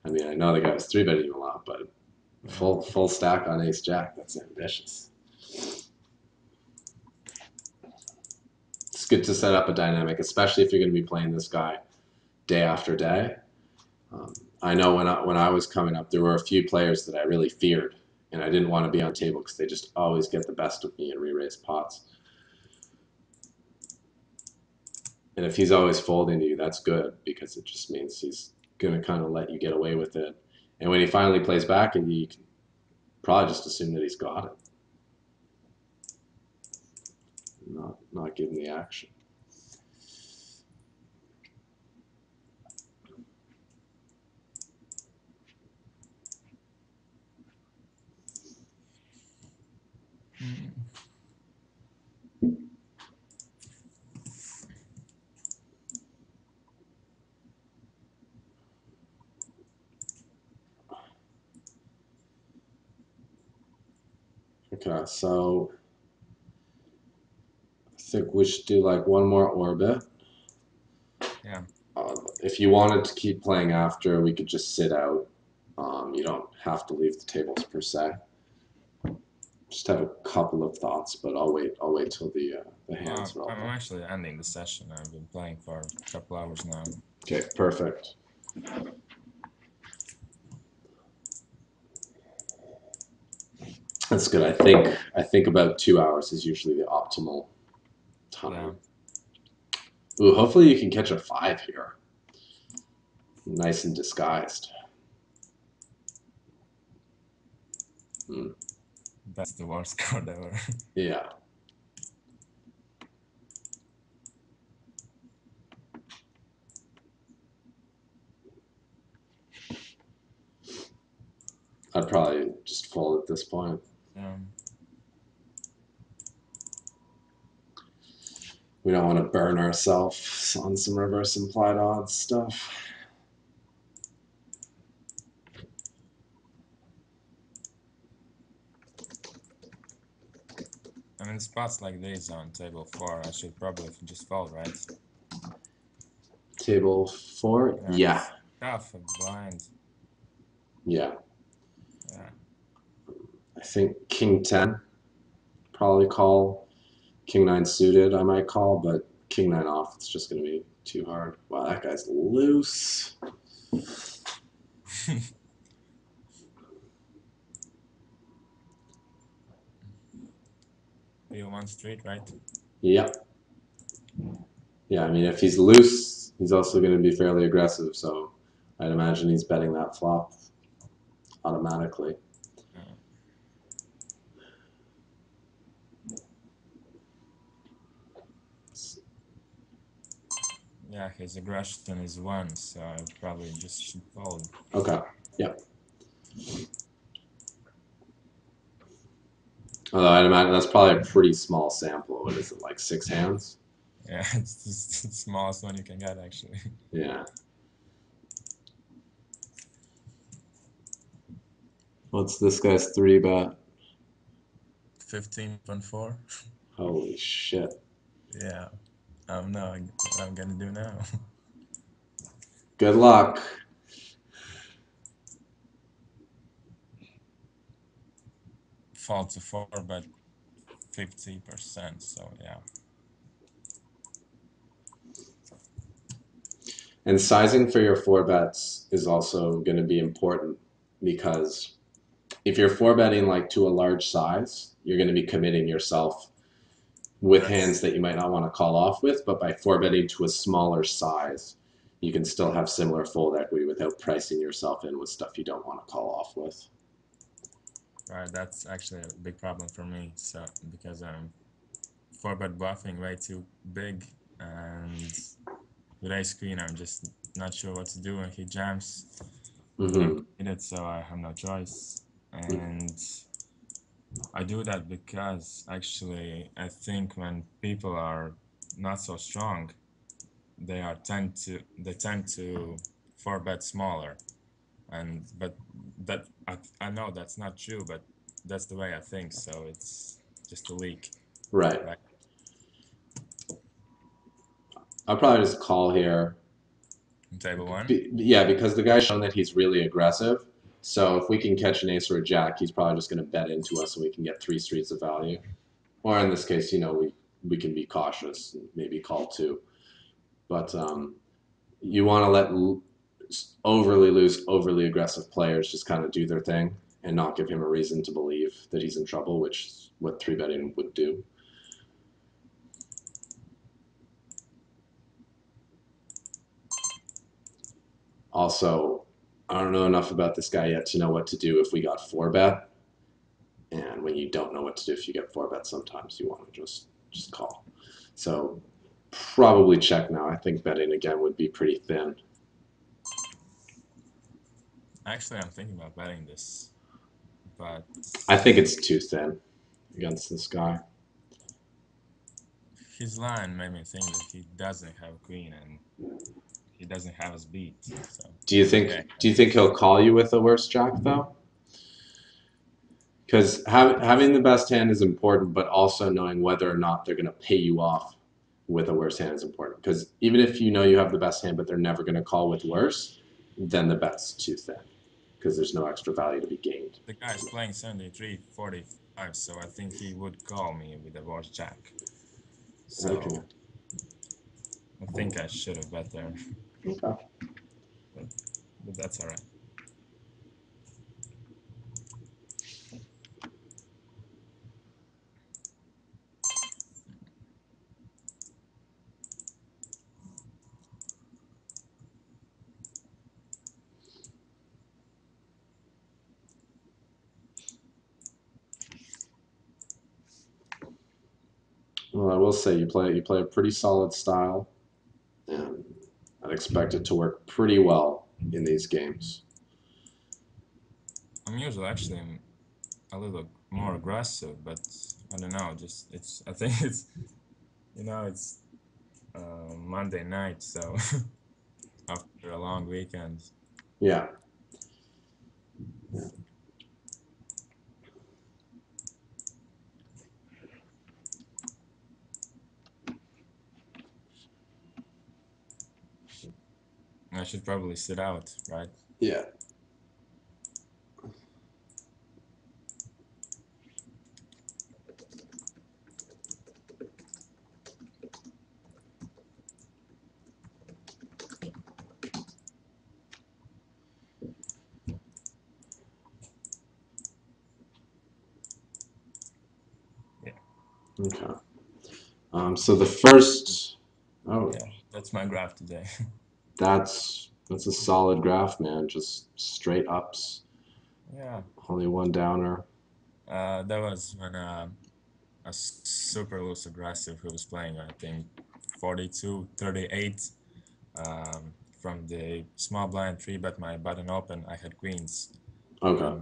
I mean, I know the guy was three betting a lot, but Yeah. full stack on ace jack, that's ambitious. It's good to set up a dynamic, especially if you're going to be playing this guy day after day. Um, I know when I was coming up, there were a few players that I really feared, and I didn't want to be on table because they just always get the best of me and re-raise pots. And if he's always folding to you, that's good because it just means he's going to kind of let you get away with it. And when he finally plays back, and you can probably just assume that he's got it, not giving the action. Mm. Okay, so I think we should do like one more orbit. Yeah. If you wanted to keep playing after, we could just sit out. You don't have to leave the tables per se. Just have a couple of thoughts, but I'll wait. I'll wait till the hands are all I'm done. actually ending the session. I've been playing for a couple hours now. Okay, perfect. That's good. I think about 2 hours is usually the optimal Yeah. time. Ooh, hopefully you can catch a five here. Nice and disguised. Hmm. That's the worst card ever. Yeah. I'd probably just fold at this point. Um, We don't want to burn ourselves on some reverse implied odds stuff. I mean, spots like these on table 4, I should probably just fold, right? Table four? Yeah, Yeah. it's tough, a blind. Yeah. Yeah. I think king 10, probably call. King 9 suited, I might call, but king 9 off, it's just going to be too hard. Wow, that guy's loose. You one street, right? Yep. Yeah, I mean, if he's loose, he's also going to be fairly aggressive, so I'd imagine he's betting that flop automatically. Uh, yeah, his aggression is 1, so I probably just should fold. Okay. Yep. Although I'd imagine that's probably a pretty small sample. What is it, like 6 hands? Yeah, it's the smallest one you can get actually. Yeah. What's this guy's three bet? 15.4. Holy shit. Yeah. No, what I'm gonna do now. Good luck. Fall to four, but 50%. So yeah. And sizing for your four bets is also going to be important because if you're four betting like to a large size, you're going to be committing yourself with hands That's that you might not want to call off with, but by four betting to a smaller size, you can still have similar fold equity without pricing yourself in with stuff you don't want to call off with. right. That's actually a big problem for me. So because I'm four bet bluffing way too big, and with ace queen, I'm just not sure what to do, and he jams. I'm Mm-hmm. committed, so I have no choice. And I do that because actually I think when people are not so strong, they tend to four bet smaller. And but that I know that's not true, but that's the way I think. So it's just a leak, Right. right? I'll probably just call here. Table one. Yeah, because the guy's shown that he's really aggressive. So if we can catch an ace or a jack, he's probably just going to bet into us and we can get three streets of value. Or in this case, we can be cautious and maybe call two. But you want to let overly loose, overly aggressive players just kind of do their thing and not give him a reason to believe that he's in trouble, which is what three betting would do. Also, I don't know enough about this guy yet to know what to do if we got four bet. And when you don't know what to do if you get four bet, sometimes you want to just call. So probably check now. I think betting again would be pretty thin. Actually, I'm thinking about betting this, but I think it's too thin against this guy. his line made me think that he doesn't have a queen and he doesn't have his beat. So yeah, Do you think he'll call you with the worst jack though? Because having the best hand is important, but also knowing whether or not they're going to pay you off with a worse hand is important. Because even if you know you have the best hand, but they're never going to call with worse, then the bet's too thin because there's no extra value to be gained. the guy's playing 73-45, so I think he would call me with a worse jack. Okay. So I think I should have bet there, Okay. but, but that's all right. Well, I will say you play a pretty solid style, and I'd expect it to work pretty well in these games. I'm usually actually a little more aggressive, but I don't know. Just it's I think it's it's Monday night, so after a long weekend, Yeah. I should probably sit out, right? Yeah. Yeah, Okay. So the first, oh, yeah. That's my graph today. that's a solid graph, man. Just straight ups, Yeah, only one downer. that was when a super loose aggressive who was playing, I think 42-38. From the small blind three bet my button open, I had queens. Okay.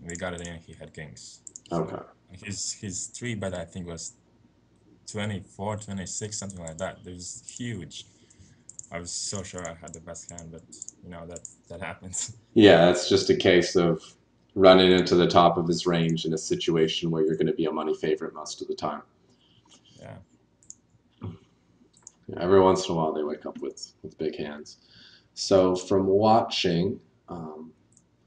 And we got it in, he had kings. So Okay. his three bet I think was 24, 26, something like that. It was huge. I was so sure I had the best hand, but that happens. Yeah, it's just a case of running into the top of his range in a situation where you're going to be a money favorite most of the time. Yeah. Yeah, every once in a while, they wake up with big hands. So from watching, um,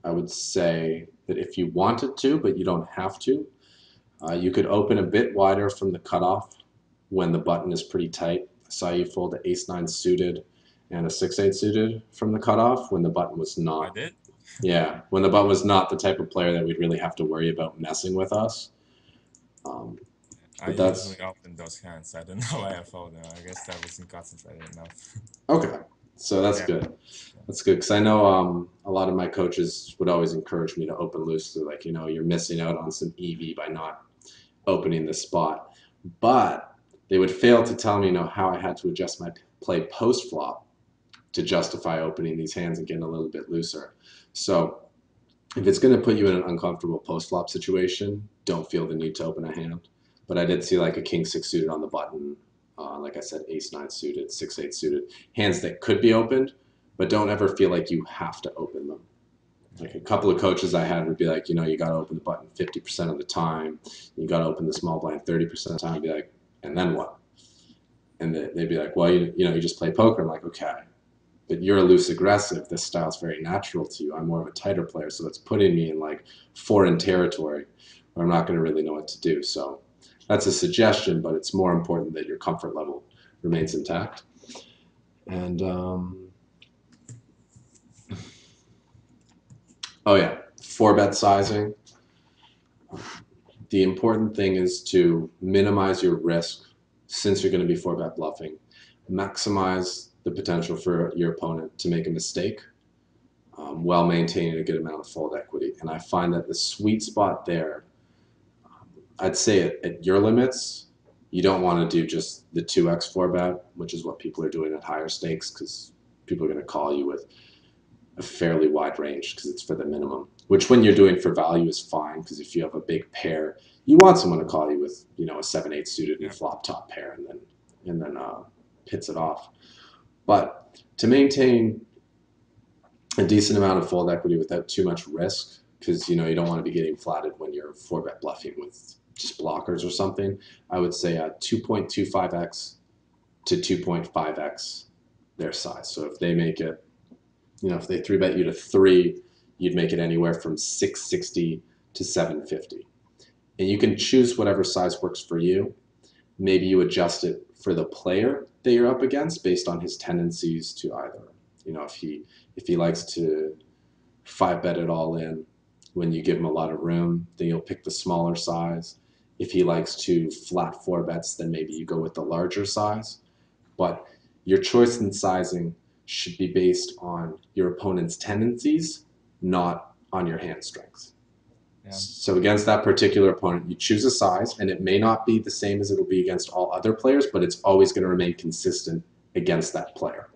I would say that if you wanted to, but you don't have to, you could open a bit wider from the cutoff when the button is pretty tight. I saw you fold an ace-9 suited and a 6-8 suited from the cutoff when the button was I not. did. Yeah, when the button was not the type of player that we'd really have to worry about messing with us. Um, I but usually that's open those hands. I don't know why I fold them. I guess I wasn't concentrated enough. okay. So that's Yeah. good. That's good because I know a lot of my coaches would always encourage me to open loose. They're like, you're missing out on some EV by not opening the spot. But they would fail to tell me, how I had to adjust my play post flop to justify opening these hands and getting a little bit looser. So if it's going to put you in an uncomfortable post flop situation, don't feel the need to open a hand. But I did see like a king six suited on the button, like I said, ace nine suited, 6-8 suited, hands that could be opened, but don't ever feel like you have to open them. Like a couple of coaches I had would be like, you got to open the button 50% of the time. You got to open the small blind 30% of the time. Be like, and then what? And they'd be like, well, you just play poker. I'm like, okay, but you're a loose aggressive. This style's very natural to you. I'm more of a tighter player, so it's putting me in like foreign territory where I'm not going to really know what to do. So that's a suggestion, but it's more important that your comfort level remains intact. And oh yeah, four bet sizing. The important thing is to minimize your risk since you're going to be four bet bluffing. Maximize the potential for your opponent to make a mistake while maintaining a good amount of fold equity. And I find that the sweet spot there, I'd say at your limits, you don't want to do just the 2x 4 bet, which is what people are doing at higher stakes because people are going to call you with a fairly wide range because it's for the minimum, which when you're doing for value is fine because if you have a big pair, you want someone to call you with, a 7-8 suited and Yeah. flop top pair and then hits it off. But to maintain a decent amount of fold equity without too much risk because you don't want to be getting flatted when you're four bet bluffing with just blockers or something. I would say 2.25x to 2.5x their size. So if they make it, if they three bet you to 3, you'd make it anywhere from 660 to 750. And you can choose whatever size works for you. Maybe you adjust it for the player that you're up against based on his tendencies to either, if he likes to five bet it all in. When you give him a lot of room, then you'll pick the smaller size. If he likes to flat four bets, then maybe you go with the larger size. But your choice in sizing should be based on your opponent's tendencies, not on your hand strength. Yeah. So against that particular opponent, you choose a size, and it may not be the same as it'll be against all other players, but it's always going to remain consistent against that player.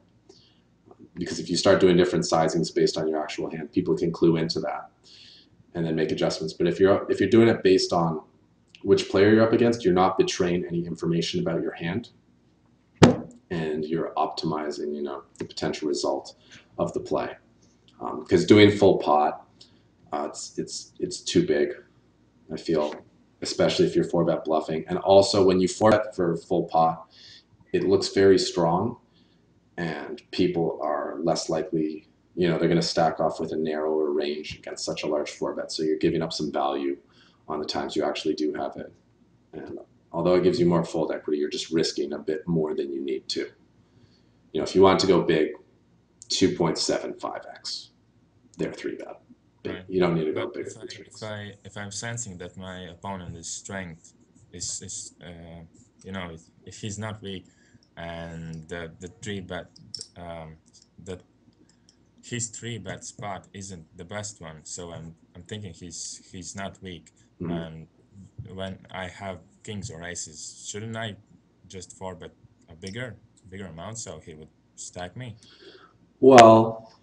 Because if you start doing different sizings based on your actual hand, people can clue into that and then make adjustments. But if you're doing it based on which player you're up against, you're not betraying any information about your hand, and you're optimizing, the potential result of the play. Because doing full pot, it's too big. I feel, especially if you're four bet bluffing, and also when you four bet for full pot, it looks very strong, and people are less likely. They're going to stack off with a narrower range against such a large four bet. So you're giving up some value on the times you actually do have it. And although it gives you more fold equity, you're just risking a bit more than you need to. If you want to go big, 2.75x. They're three bet. Right. You don't need to go But bigger than threes. if I'm sensing that my opponent's strength is if he's not weak and the three bet that his three bet spot isn't the best one, so I'm thinking he's not weak. Mm-hmm. And when I have kings or aces, shouldn't I just four bet a bigger amount so he would stack me? Well,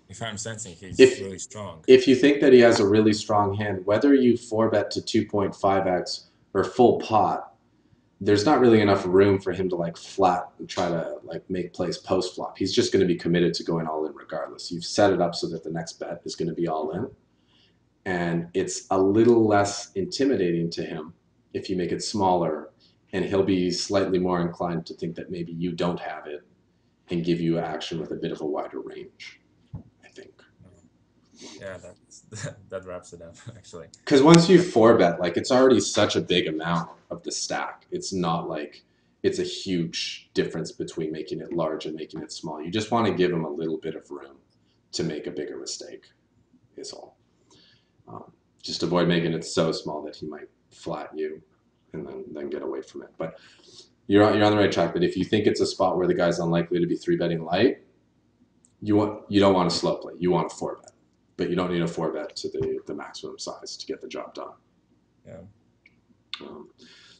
If I'm sensing he's if really strong. if you think that he has a really strong hand, whether you four bet to 2.5x or full pot, there's not really enough room for him to like flat and try to like make plays post flop. He's just going to be committed to going all in regardless. You've set it up so that the next bet is going to be all in, and it's a little less intimidating to him if you make it smaller, and he'll be slightly more inclined to think that maybe you don't have it and give you action with a bit of a wider range, I think. Yeah, that wraps it up actually. Because once you four bet, like it's already such a big amount of the stack. It's not like it's a huge difference between making it large and making it small. You just want to give him a little bit of room to make a bigger mistake, is all. Um, just avoid making it so small that he might flat you and then get away from it. But you're on the right track. But if you think it's a spot where the guy's unlikely to be three betting light, you don't want a slow play. You want a four bet, but you don't need a four bet to the maximum size to get the job done. Yeah. Um,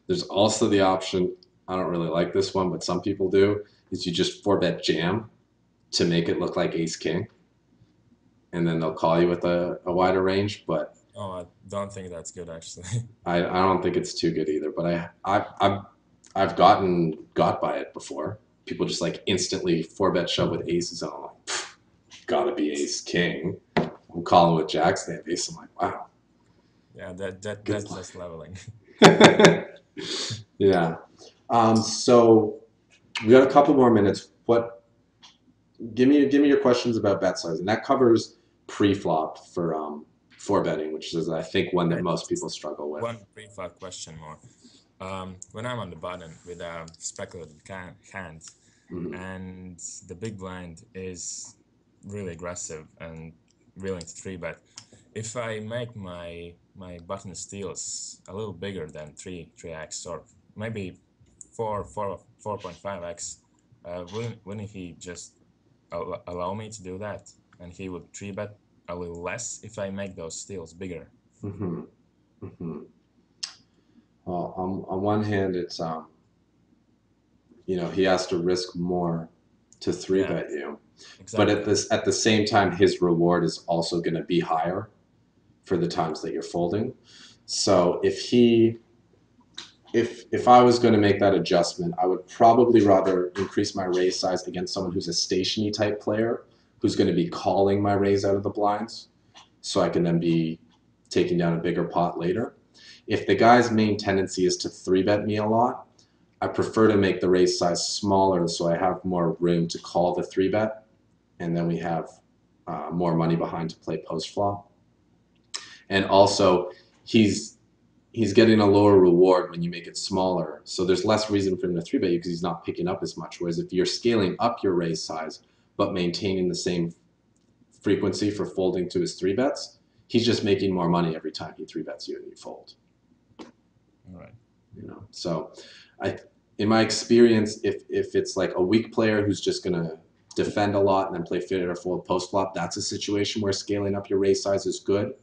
there's also the option. I don't really like this one, but some people do. Is you just four bet jam to make it look like ace king, and then they'll call you with a wider range. But Oh, I don't think that's good actually. I don't think it's too good either. But I've got by it before. People just like instantly four bet shove with aces, and I'm like, gotta be ace king. I'm calling with jacks. They have ace. I'm like, wow, Yeah, good that's play. just leveling. Yeah. So we got a couple more minutes. What? Give me your questions about bet size, and that covers pre-flop for betting, which is I think one that Right. most people Just struggle with. one brief question more. When I'm on the button with a speculative hand, Mhm. and the big blind is really aggressive and willing to three bet, if I make my button steals a little bigger than three x or maybe 4.5x, wouldn't he just allow me to do that, and he would three bet a little less if I make those steals bigger? Hmm. Hmm. Well, on one hand, it's he has to risk more to three Yeah, bet you, but exactly. at the same time, his reward is also going to be higher for the times that you're folding. So if I was going to make that adjustment, I would probably rather increase my raise size against someone who's a stationy type player who's going to be calling my raise out of the blinds, so I can then be taking down a bigger pot later. If the guy's main tendency is to three bet me a lot, I prefer to make the raise size smaller so I have more room to call the three bet, and then we have more money behind to play post flop. And also, he's he's getting a lower reward when you make it smaller. So there's less reason for him to three bet you because he's not picking up as much. Whereas if you're scaling up your raise size but maintaining the same frequency for folding to his three bets, he's just making more money every time he three bets you and you fold. All right. So I, in my experience, if it's like a weak player who's just gonna defend a lot and then play fit or fold post flop, that's a situation where scaling up your raise size is good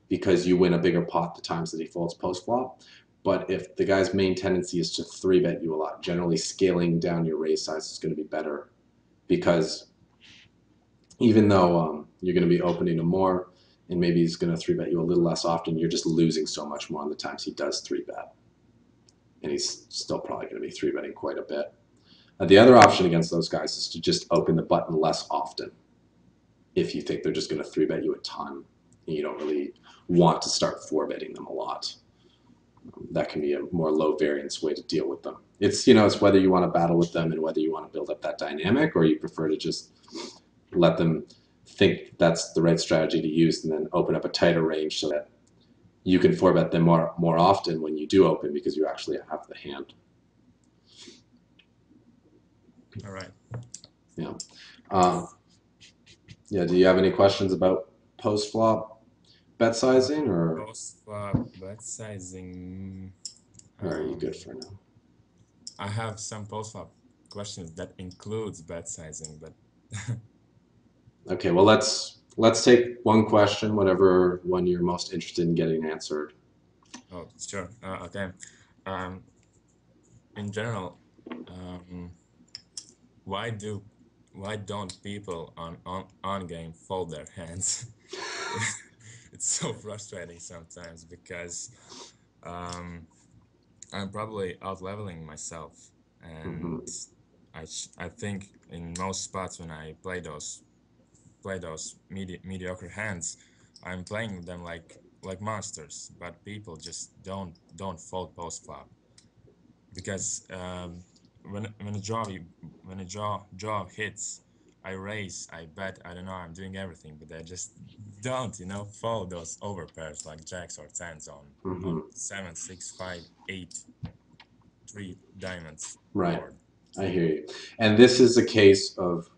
because you win a bigger pot the times that he folds post flop. But if the guy's main tendency is to three bet you a lot, generally scaling down your raise size is going to be better because even though you're going to be opening him more and maybe he's going to three bet you a little less often, you're just losing so much more on the times he does three bet. And he's still probably going to be three betting quite a bit. The other option against those guys is to just open the button less often if you think they're just going to three bet you a ton and you don't really want to start four betting them a lot. That can be a more low variance way to deal with them. It's whether you want to battle with them and whether you want to build up that dynamic or you prefer to just let them think that's the right strategy to use and then open up a tighter range so that you can four bet them more often when you do open because you actually have the hand. All right. Yeah. Um, yeah. Do you have any questions about post flop bet sizing Post bet sizing. or are you good Um, for now? I have some post flop questions that includes bet sizing, but Okay. Well, let's take one question, whatever one you're most interested in getting answered. oh, sure. Okay. Um, in general, um, why do why don't people on game fold their hands? It's so frustrating sometimes because um, I'm probably out leveling myself, and Hmm. I think in most spots when I play those mediocre hands, I'm playing them like monsters. But people just don't fold post flop because when a draw hits, I raise, I bet, I don't know, I'm doing everything, but I just don't, follow those over pairs like jacks or tens on Hmm. 7, 6, 5, 8, 3 diamonds Right. board. I hear you. And this is a case of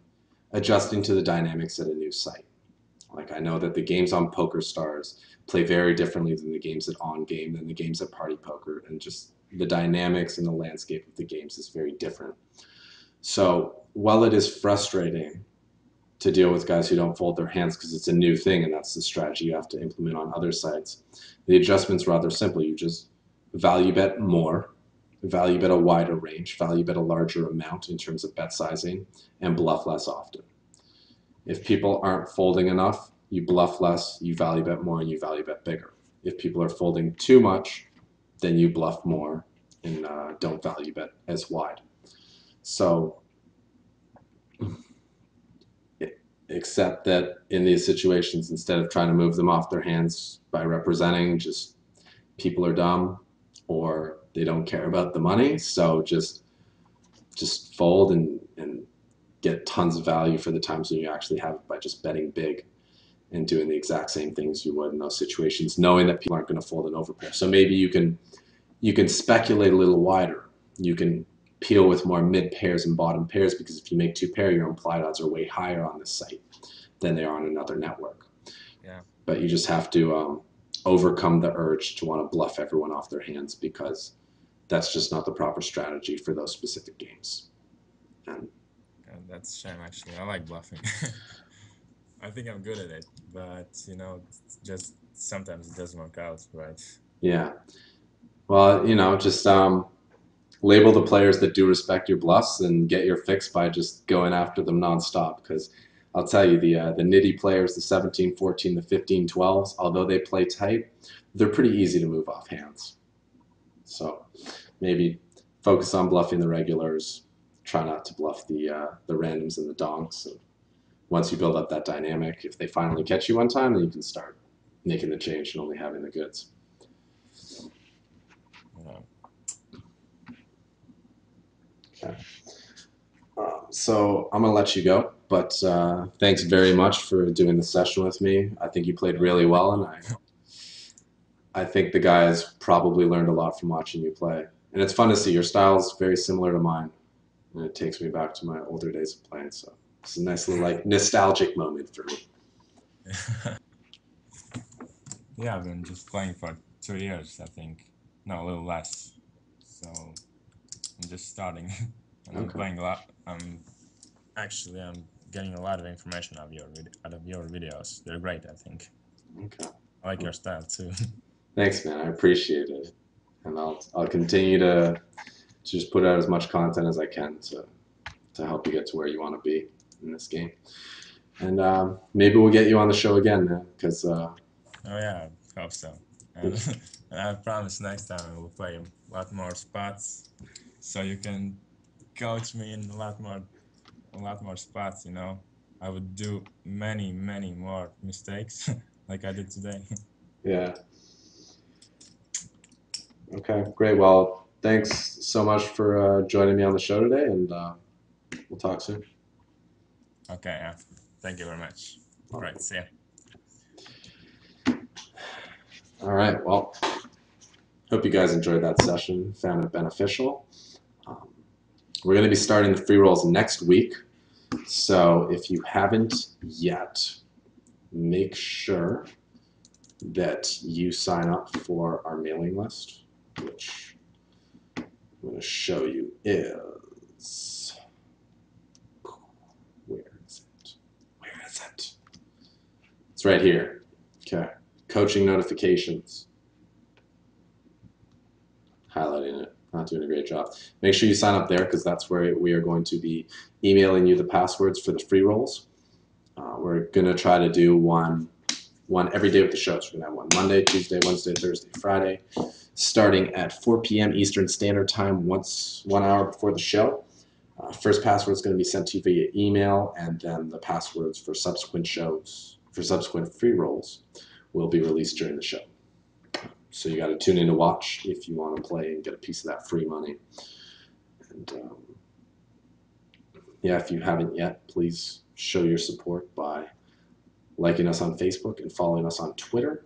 adjusting to the dynamics at a new site. Like I know that the games on Poker Stars play very differently than the games at On Game, than the games at Party Poker, and just the dynamics and the landscape of the games is very different. So while it is frustrating to deal with guys who don't fold their hands because it's a new thing and that's the strategy you have to implement on other sites, the adjustment's rather simple. You just value bet more, value bet a wider range, value bet a larger amount in terms of bet sizing, and bluff less often. If people aren't folding enough, you bluff less, you value bet more, and you value bet bigger. If people are folding too much, then you bluff more and don't value bet as wide. So, except that in these situations, instead of trying to move them off their hands by representing, just people are dumb or they don't care about the money. So just fold and get tons of value for the times when you actually have it by just betting big and doing the exact same things you would in those situations, knowing that people aren't going to fold an overpair. So maybe you can speculate a little wider. You can peel with more mid pairs and bottom pairs because if you make two pair, your implied odds are way higher on this site than they are on another network. Yeah, But you just have to overcome the urge to want to bluff everyone off their hands because that's just not the proper strategy for those specific games. And and that's a shame actually. I like bluffing. I think I'm good at it, but just sometimes it doesn't work out, right? yeah, well, just label the players that do respect your bluffs and get your fix by just going after them nonstop. Because I'll tell you, the nitty players, the 17, 14, the 15, 12s, although they play tight, they're pretty easy to move off hands. So maybe focus on bluffing the regulars. Try not to bluff the randoms and the donks. And once you build up that dynamic, if they finally catch you one time, then you can start making the change and only having the goods. Yeah. Okay. So I'm gonna let you go, but thanks very much for doing the session with me. I think you played really Thank well, and you. I think the guys probably learned a lot from watching you play. And it's fun to see your style is very similar to mine, and it takes me back to my older days of playing. So it's a nice little like nostalgic moment for me. Yeah, I've been just playing for 2 years, I think. No, a little less. So I'm just starting, and I'm Okay. playing a lot. I'm getting a lot of information out of your videos. They're great, I think. Okay. I like your Well, style too. thanks, man. I appreciate it, and I'll continue to just put out as much content as I can to help you get to where you want to be in this game. And maybe we'll get you on the show again, man, because Oh yeah, I hope so. And, and I promise next time I will play a lot more spots, so you can coach me in a lot more spots. I would do many more mistakes like I did today. yeah. Okay, great. Well, thanks so much for joining me on the show today, and we'll talk soon. Okay, yeah. Thank you very much. All right, Welcome. see ya. All right. Well, hope you guys enjoyed that session, found it beneficial. Um, we're going to be starting the free rolls next week. So if you haven't yet, make sure that you sign up for our mailing list, which I'm going to show you is. Where is it? Where is it? It's right here. Okay. Coaching notifications. Highlighting it. Not doing a great job. Make sure you sign up there because that's where we are going to be emailing you the passwords for the free rolls. We're going to try to do one every day with the shows. We're going to have one Monday, Tuesday, Wednesday, Thursday, Friday. starting at 4 p.m. Eastern Standard Time, 1 hour before the show. First password is going to be sent to you via email, and then the passwords for subsequent shows, for subsequent free rolls, will be released during the show. So you got to tune in to watch if you want to play and get a piece of that free money. And yeah, if you haven't yet, please show your support by liking us on Facebook and following us on Twitter.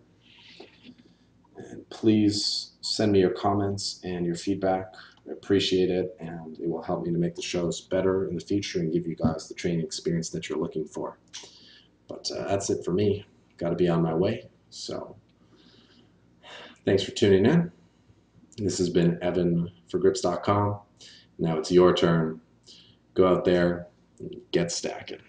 And please send me your comments and your feedback. I appreciate it, and it will help me to make the shows better in the future and give you guys the training experience that you're looking for. But that's it for me. Got to be on my way. So thanks for tuning in. This has been Evan for Grips.com. Now it's your turn. Go out there and get stacking.